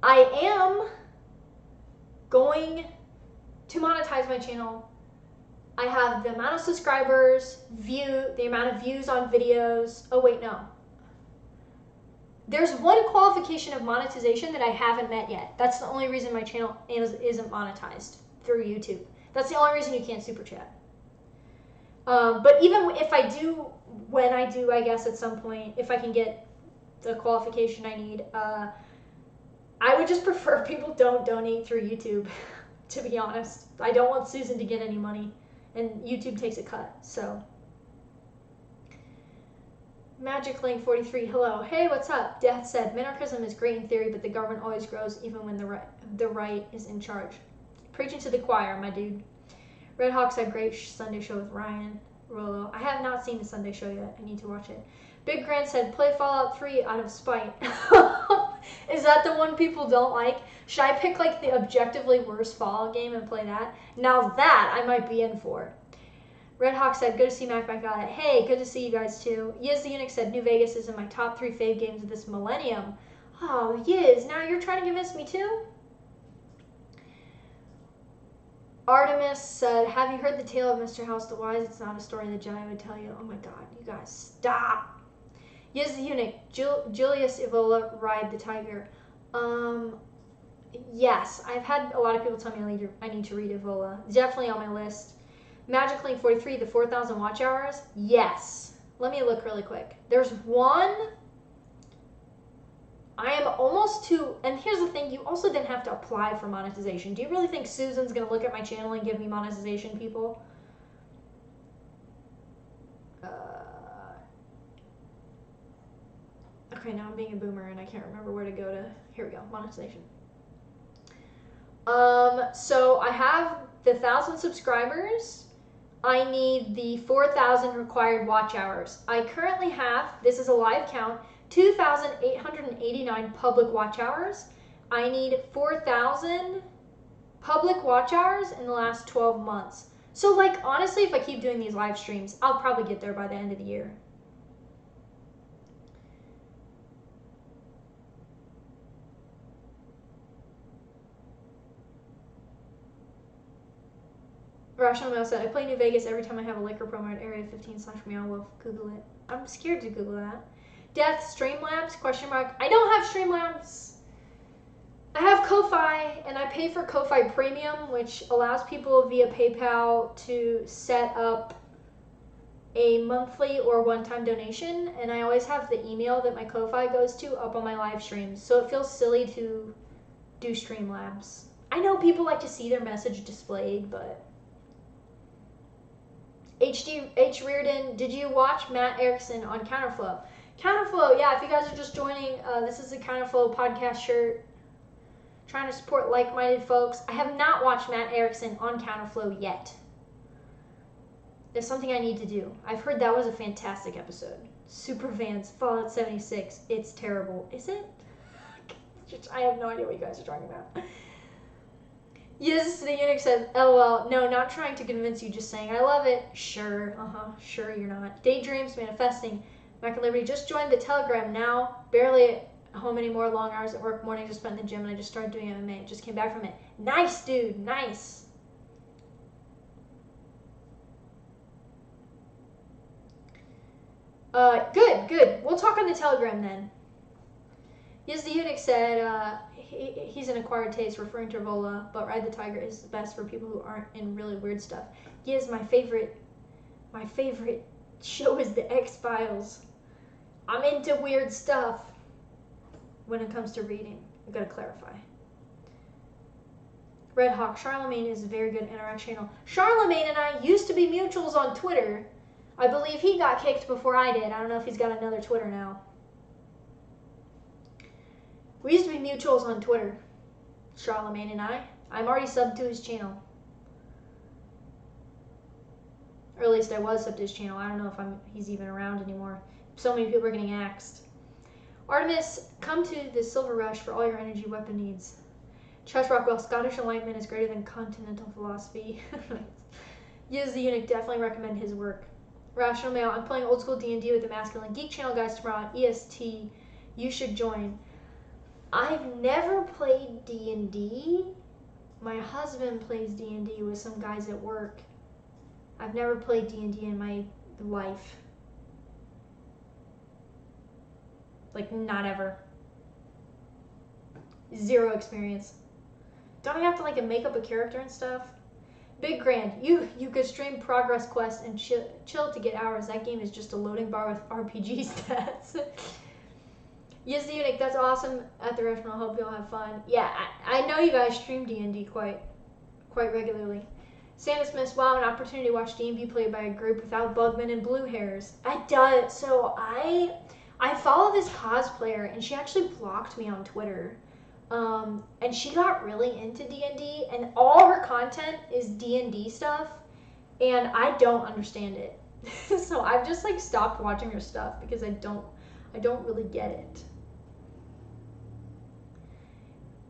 I am going to monetize my channel. I have the amount of subscribers, the amount of views on videos. Oh wait, no. There's one qualification of monetization that I haven't met yet. That's the only reason my channel isn't monetized through YouTube. That's the only reason you can't super chat. But even if I do, when I do, I guess at some point, if I can get the qualification I need, I would just prefer people don't donate through YouTube, to be honest. I don't want Susan to get any money, and YouTube takes a cut, so. Magic Link 43, hello. Hey, what's up? Death said, minarchism is great in theory, but the government always grows even when the right is in charge. Preaching to the choir, my dude. Red Hawk said, great Sunday show with Ryan Rollo. I have not seen the Sunday show yet. I need to watch it. Big Grant said, play Fallout 3 out of spite. Is that the one people don't like? Should I pick like the objectively worst Fallout game and play that? Now that I might be in for. Red Hawk said, good to see Mac back on it. Hey, good to see you guys too. Yiz the Eunuch said, New Vegas is in my top 3 fave games of this millennium. Oh, Yiz, now you're trying to convince me too? Artemis said, have you heard the tale of Mr. House the Wise? It's not a story the Jedi would tell you. Oh my god, you guys, stop. Yiz the Eunuch, Julius Evola, Ride the Tiger. Yes, I've had a lot of people tell me I need to read Evola. Definitely on my list. Magic Link 43, the 4,000 watch hours? Yes. Let me look really quick. There's one. I am almost to, and here's the thing, you also didn't have to apply for monetization. Do you really think Susan's going to look at my channel and give me monetization, people? Okay, now I'm being a boomer and I can't remember where to go to. Here we go, monetization. So I have the 1,000 subscribers. I need the 4,000 required watch hours. I currently have, this is a live count, 2,889 public watch hours. I need 4,000 public watch hours in the last 12 months. So like, honestly, if I keep doing these live streams, I'll probably get there by the end of the year. Rational Male said, I play New Vegas every time I have a liquor promo at Area 15/MeowWolf. Google it. I'm scared to Google that. Death, Streamlabs, question mark. I don't have Streamlabs. I have Ko-Fi, and I pay for Ko-Fi Premium, which allows people via PayPal to set up a monthly or one-time donation, and I always have the email that my Ko-Fi goes to up on my live streams, so it feels silly to do Streamlabs. I know people like to see their message displayed, but... H. Reardon, did you watch Matt Erickson on Counterflow? Counterflow, yeah, if you guys are just joining, this is a Counterflow podcast shirt. Trying to support like-minded folks. I have not watched Matt Erickson on Counterflow yet. There's something I need to do. I've heard that was a fantastic episode. Superfans, Fallout 76. It's terrible. Is it? I have no idea what you guys are talking about. Yes, the Eunuch said, LOL, no, not trying to convince you, just saying I love it. Sure, sure you're not. Daydreams, manifesting. Mac and Liberty just joined the Telegram now. Barely at home anymore, long hours at work, mornings just spent in the gym, and I just started doing MMA. Just came back from it. Nice, dude, nice. Good. We'll talk on the Telegram then. Yes, the eunuch said he's an acquired taste, referring to Vola, but Ride the Tiger is the best for people who aren't in really weird stuff. Yes, my favorite show is the X-Files. I'm into weird stuff when it comes to reading. I've got to clarify. Red Hawk, Charlemagne is a very good NRX channel. Charlemagne and I used to be mutuals on Twitter. I believe he got kicked before I did. I don't know if he's got another Twitter now. We used to be mutuals on Twitter, Charlemagne and I. I'm already subbed to his channel. Or at least I was subbed to his channel. I don't know if he's even around anymore. So many people are getting axed. Artemis, come to the Silver Rush for all your energy weapon needs. Chess Rockwell, Scottish Enlightenment is greater than continental philosophy. Yes, the eunuch, definitely recommend his work. Rational Male, I'm playing old school D&D with the Masculine Geek channel guys tomorrow on EST. You should join. I've never played D&D. My husband plays D&D with some guys at work. I've never played D&D in my life. Like, not ever. Zero experience. Don't I have to like make up a character and stuff? Big Grand, you could stream Progress Quest and chill to get hours. That game is just a loading bar with RPG stats. Yes, the eunuch, that's awesome at the restaurant. I hope you all have fun. Yeah, I know you guys stream D&D quite regularly. Santa Smith, wow, an opportunity to watch D&D played by a group without Bugman and blue hairs. I does. So I follow this cosplayer and she actually blocked me on Twitter. And she got really into D&D and all her content is D&D stuff and I don't understand it. So I've just like stopped watching her stuff because I don't really get it.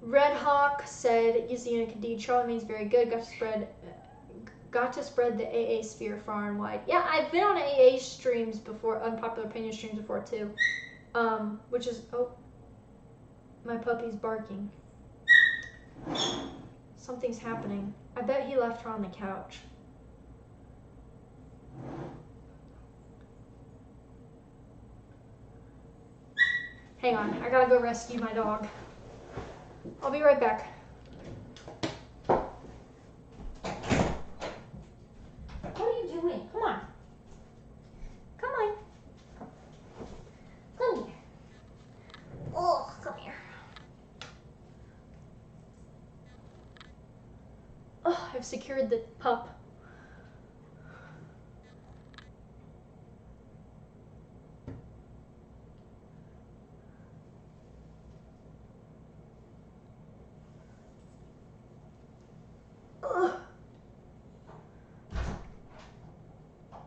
Red Hawk said, yes, the eunuch indeed, Charlemagne's very good, got to spread the AA sphere far and wide. Yeah, I've been on AA streams before, unpopular opinion streams before too. Which is, oh, my puppy's barking. Something's happening. I bet he left her on the couch. Hang on, I gotta go rescue my dog. I'll be right back. What are you doing? Come on. Come on. Come here. Oh, come here. Oh, I've secured the pup.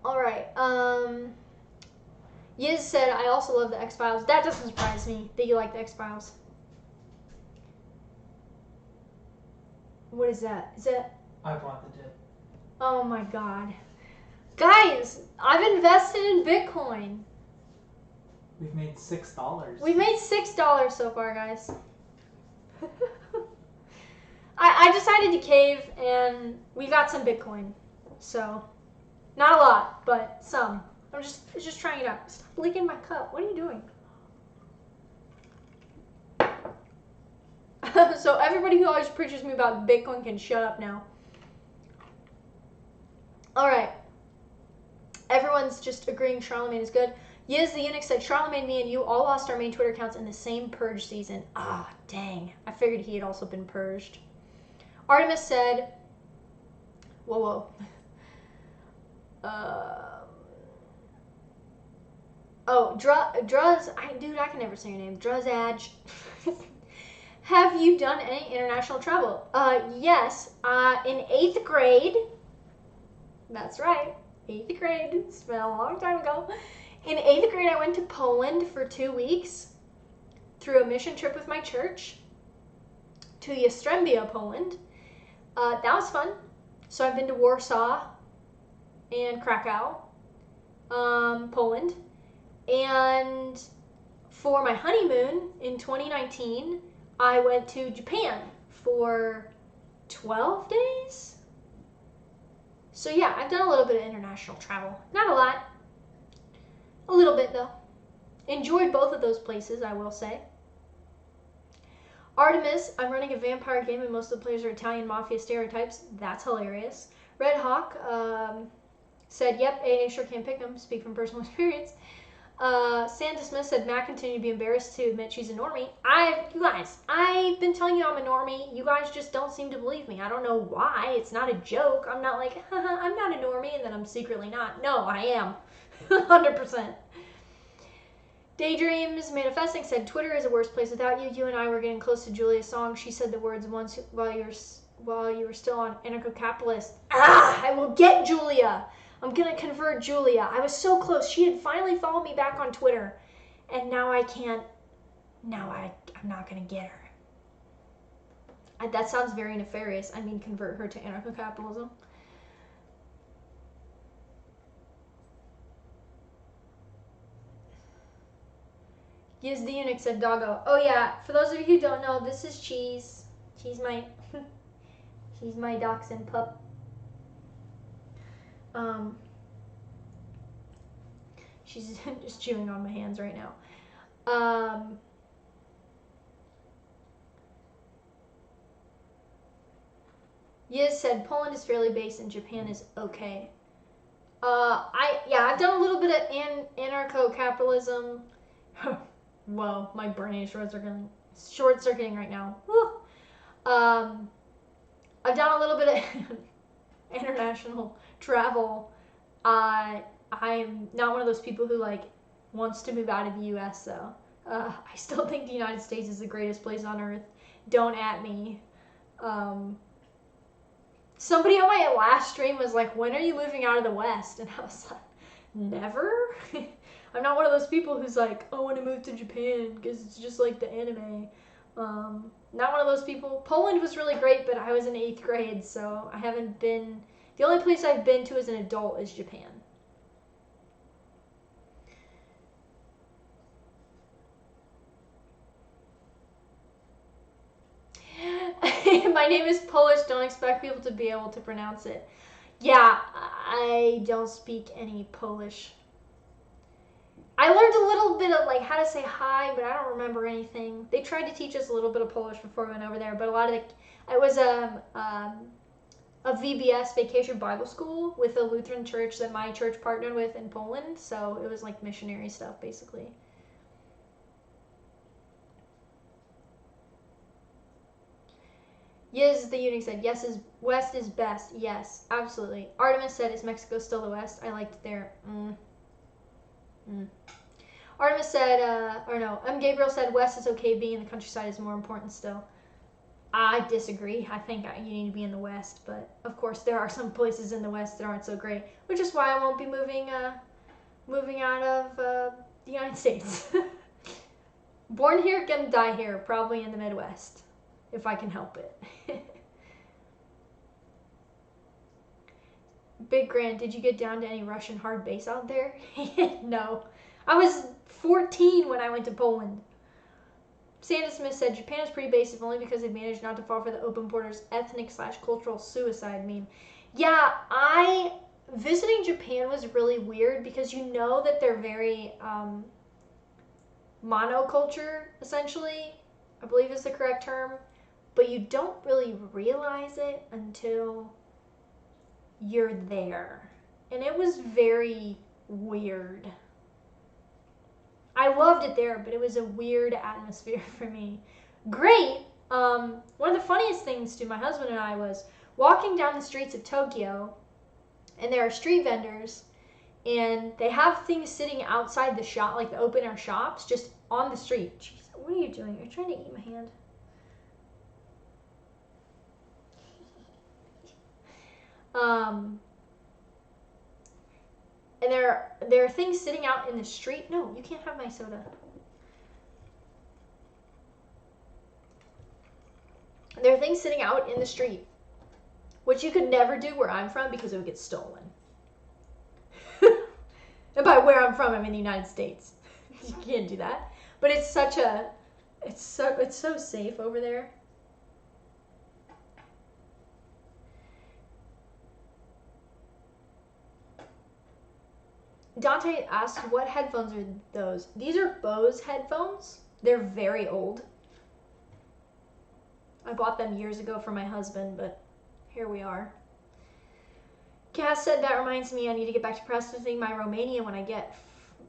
Alright, Yiz said, I also love the X-Files. That doesn't surprise me that you like the X-Files. What is that? Is that? I bought the dip. Oh my god. Guys, I've invested in Bitcoin. We've made $6. We've made $6 so far, guys. I decided to cave and we got some Bitcoin. So, not a lot, but some. I'm just trying it out. Stop licking my cup. What are you doing? So everybody who always preaches me about Bitcoin can shut up now. Alright. Everyone's just agreeing Charlemagne is good. Yiz the eunuch said, Charlemagne, me and you all lost our main Twitter accounts in the same purge season. Ah, dang. I figured he had also been purged. Artemis said, whoa. Druz, dude, I can never say your name. Druzadge. Have you done any international travel? Yes. In 8th grade. That's right. 8th grade. It's been a long time ago. In 8th grade, I went to Poland for 2 weeks through a mission trip with my church to Jastrzębie, Poland. That was fun. So I've been to Warsaw and Krakow, Poland. And for my honeymoon in 2019, I went to Japan for 12 days. So yeah, I've done a little bit of international travel. Not a lot. A little bit, though. Enjoyed both of those places, I will say. Artemis, I'm running a vampire game and most of the players are Italian mafia stereotypes. That's hilarious. Red Hawk said, yep, AA sure can't pick them. Speak from personal experience. Santa Smith said, Matt continued to be embarrassed to admit she's a normie. You guys, I've been telling you I'm a normie. You guys just don't seem to believe me. I don't know why. It's not a joke. I'm not like, haha, I'm not a normie, and then I'm secretly not. No, I am. 100%. Daydreams Manifesting said, Twitter is a worse place without you. You and I were getting close to Julia's song. She said the words once while you were still on anarcho-capitalist. I will get Julia. I'm going to convert Julia. I was so close. She had finally followed me back on Twitter. And now I can't. Now I'm not going to get her. That sounds very nefarious. I mean, convert her to anarcho-capitalism. Yes, the eunuch said doggo. Oh yeah, for those of you who don't know, this is Cheese. She's my she's my dachshund pup. She's just chewing on my hands right now. Yiz said Poland is fairly based and Japan is okay. I've done a little bit of anarcho-capitalism. Whoa, my brain is short-circuiting right now. Woo. I've done a little bit of international travel. I'm not one of those people who like wants to move out of the U.S. though. I still think the United States is the greatest place on earth. Don't at me. Somebody on my last stream was like, when are you moving out of the West? And I was like, never. I'm not one of those people who's like, I want to move to Japan because it's just like the anime. Not one of those people. Poland was really great, but I was in 8th grade, so I haven't been. The only place I've been to as an adult is Japan. My name is Polish. Don't expect people to be able to pronounce it. Yeah, I don't speak any Polish. I learned a little bit of like how to say hi, but I don't remember anything. They tried to teach us a little bit of Polish before we went over there, but a lot of I was a VBS, Vacation Bible School, with a Lutheran church that my church partnered with in Poland, so it was like missionary stuff basically. Yes, the eunuch said, yes, West is best. Yes, absolutely. Artemis said, is Mexico still the West? I liked it there. Artemis said, Gabriel said, West is okay, being in the countryside is more important still. I disagree. I think you need to be in the West, but of course there are some places in the West that aren't so great, which is why I won't be moving out of the United States. Born here, gonna die here, probably in the Midwest, if I can help it. Big Grand, did you get down to any Russian hard base out there? No. I was 14 when I went to Poland. Sandra Smith said, Japan is pretty basic only because they've managed not to fall for the open borders ethnic/cultural suicide meme. Yeah, visiting Japan was really weird because you know that they're very monoculture, essentially, I believe is the correct term, but you don't really realize it until you're there. And it was very weird. I loved it there, but it was a weird atmosphere for me. Great. One of the funniest things to my husband and I was walking down the streets of Tokyo, and there are street vendors, and they have things sitting outside the shop, like the open air shops, just on the street. Jeez, what are you doing? Are you trying to eat my hand? And there are things sitting out in the street. No, you can't have my soda. There are things sitting out in the street, which you could never do where I'm from because it would get stolen. And by where I'm from, I'm in the United States. You can't do that. But it's so safe over there. Dante asked, what headphones are those? These are Bose headphones. They're very old. I bought them years ago for my husband, but here we are. Cass said, that reminds me I need to get back to practicing my Romanian when I get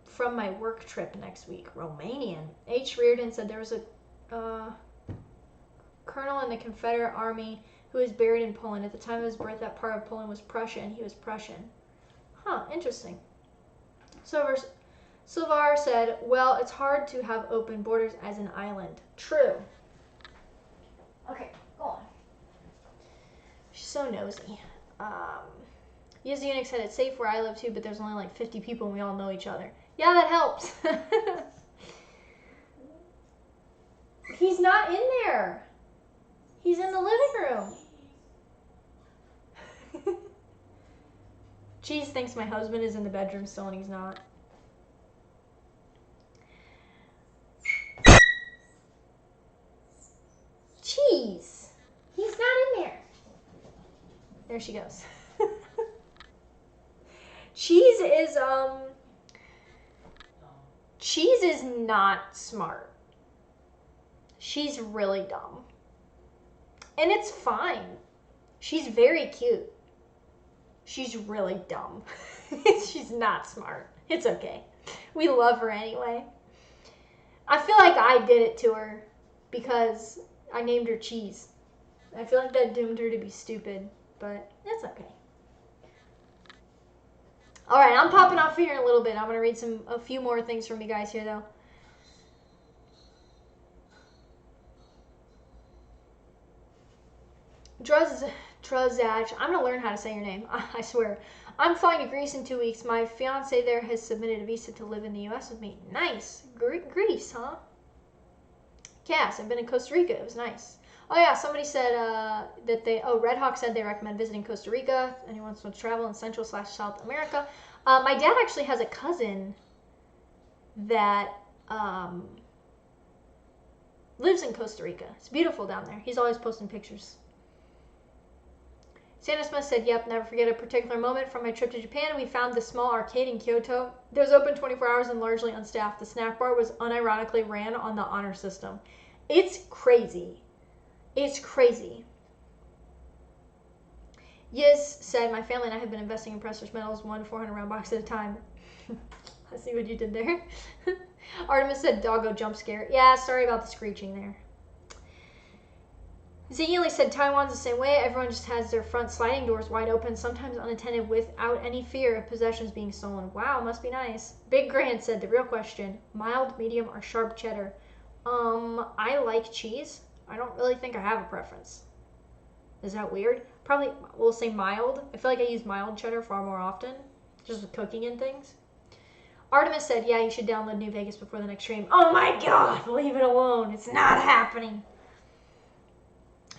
from my work trip next week. Romanian. H. Reardon said there was a colonel in the Confederate Army who was buried in Poland. At the time of his birth, that part of Poland was Prussia, and he was Prussian. Huh, interesting. Silvar said, well, it's hard to have open borders as an island. True. Okay, go on. She's so nosy. Yes, the Unix said it's safe where I live too, but there's only like 50 people and we all know each other. Yeah, that helps. He's not in there. He's in the living room. Cheese thinks my husband is in the bedroom still and he's not. Cheese. He's not in there. There she goes. Cheese is not smart. She's really dumb. And it's fine. She's very cute. She's really dumb. She's not smart. It's okay. We love her anyway. I feel like I did it to her because I named her Cheese. I feel like that doomed her to be stupid, but it's okay. Alright, I'm popping off here in a little bit. I'm going to read a few more things from you guys here, though. Druzaj, I'm going to learn how to say your name. I swear. I'm flying to Greece in 2 weeks. My fiance there has submitted a visa to live in the U.S. with me. Nice. Greece, huh? Cass, I've been in Costa Rica. It was nice. Oh, yeah, somebody said Red Hawk said they recommend visiting Costa Rica. Anyone wants to travel in Central/South America. My dad actually has a cousin that lives in Costa Rica. It's beautiful down there. He's always posting pictures. Santa Smith said, yep, never forget a particular moment from my trip to Japan. We found this small arcade in Kyoto. It was open 24 hours and largely unstaffed. The snack bar was unironically ran on the honor system. It's crazy. It's crazy. Yes, said, my family and I have been investing in precious metals, 1 400-round box at a time. I see what you did there. Artemis said, doggo jump scare. Yeah, sorry about the screeching there. Ziggy said, Taiwan's the same way. Everyone just has their front sliding doors wide open, sometimes unattended, without any fear of possessions being stolen. Wow, must be nice. Big Grant said, the real question, mild, medium, or sharp cheddar? I like cheese. I don't really think I have a preference. Is that weird? Probably, we'll say mild. I feel like I use mild cheddar far more often, just with cooking and things. Artemis said, yeah, you should download New Vegas before the next stream. Oh my god, leave it alone. It's not happening.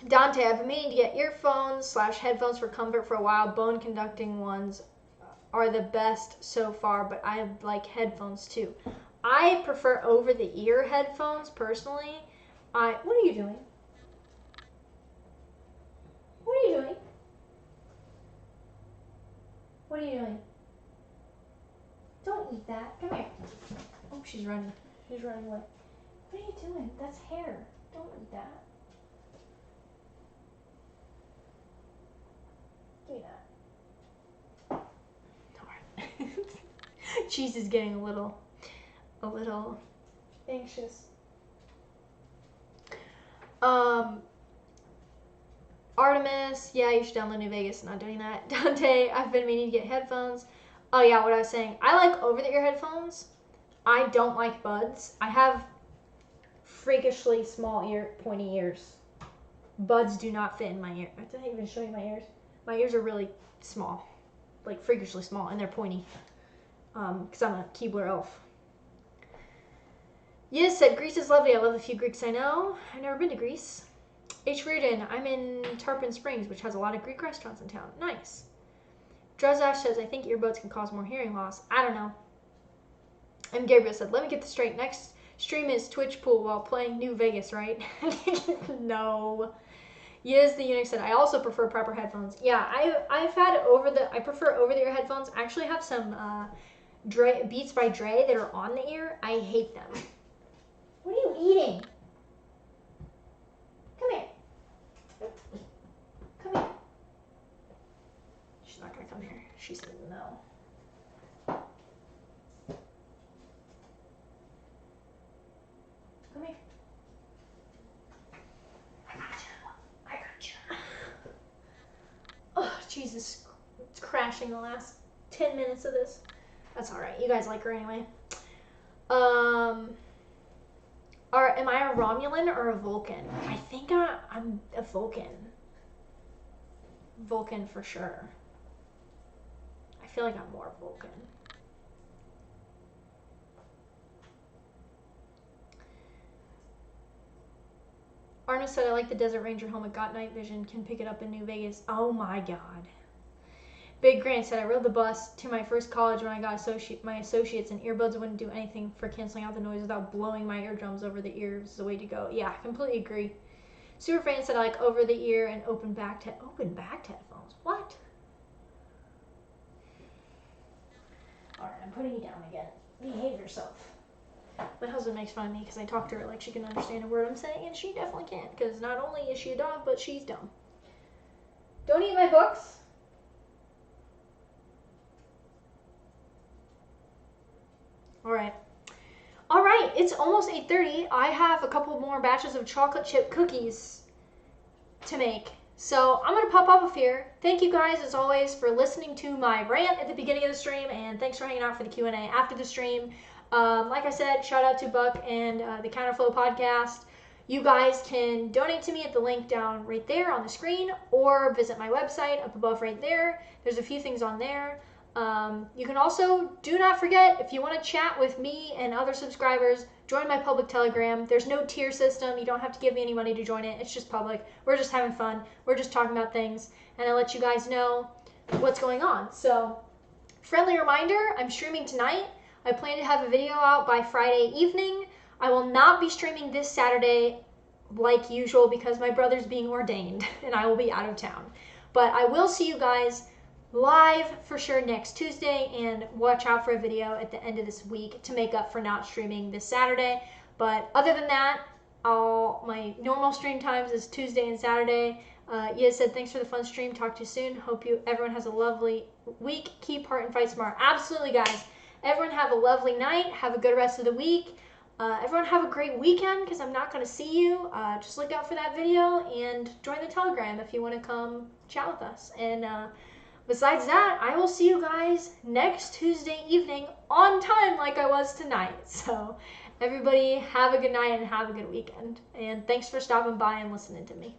Dante, I've been meaning to get earphones/headphones for comfort for a while. Bone conducting ones are the best so far, but I like headphones too. I prefer over-the-ear headphones personally. What are you doing? What are you doing? What are you doing? Don't eat that. Come here. Oh, she's running. She's running away. What are you doing? That's hair. Don't eat that. Give me that. Alright. Cheese is getting a little anxious. Artemis, yeah, you should download New Vegas. Not doing that. Dante, I've been meaning to get headphones. Oh yeah, what I was saying. I like over-the-ear headphones. I don't like buds. I have freakishly small pointy ears. Buds do not fit in my ear. Did I even show you my ears? My ears are really small, like freakishly small, and they're pointy. Because I'm a Keebler elf. Yes, said Greece is lovely. I love the few Greeks I know. I've never been to Greece. H. Reardon, I'm in Tarpon Springs, which has a lot of Greek restaurants in town. Nice. Drezash says, I think earbuds can cause more hearing loss. I don't know. And Gabriel said, let me get this straight. Next stream is Twitch pool while playing New Vegas, right? No. Yes, the Unix said, I also prefer proper headphones. Yeah, I prefer over-the-ear headphones. I actually have some Beats by Dre that are on the ear, I hate them. What are you eating? Come here. Come here. She's not gonna come here. She said no. Come here. I gotcha. Oh, Jesus. It's crashing the last 10 minutes of this. That's alright. You guys like her anyway. Am I a Romulan or a Vulcan? I think I'm a Vulcan. Vulcan for sure. I feel like I'm more Vulcan. Arna said, I like the Desert Ranger helmet. Got night vision. Can pick it up in New Vegas. Oh my god. Big Grant said, I rode the bus to my first college when I got my associates, and earbuds wouldn't do anything for canceling out the noise without blowing my eardrums over the ears. Is the way to go. Yeah, I completely agree. Superfan said, I like over the ear and open back headphones. What? Alright, I'm putting you down again. Behave yourself. My husband makes fun of me because I talk to her like she can understand a word I'm saying, and she definitely can't, because not only is she a dog, but she's dumb. Don't eat my books. Alright, it's almost 8:30. I have a couple more batches of chocolate chip cookies to make. So I'm going to pop off of here. Thank you guys, as always, for listening to my rant at the beginning of the stream, and thanks for hanging out for the Q&A after the stream. Like I said, shout out to Buck and the Counterflow podcast. You guys can donate to me at the link down right there on the screen, or visit my website up above right there. There's a few things on there. You can also, do not forget, if you want to chat with me and other subscribers, join my public Telegram. There's no tier system. You don't have to give me any money to join it. It's just public. We're just having fun. We're just talking about things, and I let you guys know what's going on. So, friendly reminder, I'm streaming tonight. I plan to have a video out by Friday evening. I will not be streaming this Saturday like usual because my brother's being ordained and I will be out of town. But I will see you guys live for sure next Tuesday, and watch out for a video at the end of this week to make up for not streaming this Saturday. But other than that, my normal stream times is Tuesday and Saturday. You said thanks for the fun stream. Talk to you soon. Hope everyone has a lovely week. Keep heart and fight smart. Absolutely, guys. Everyone have a lovely night. Have a good rest of the week. Everyone have a great weekend, because I'm not going to see you. Just look out for that video and join the Telegram if you want to come chat with us. And besides that, I will see you guys next Tuesday evening on time like I was tonight. So everybody have a good night and have a good weekend. And thanks for stopping by and listening to me.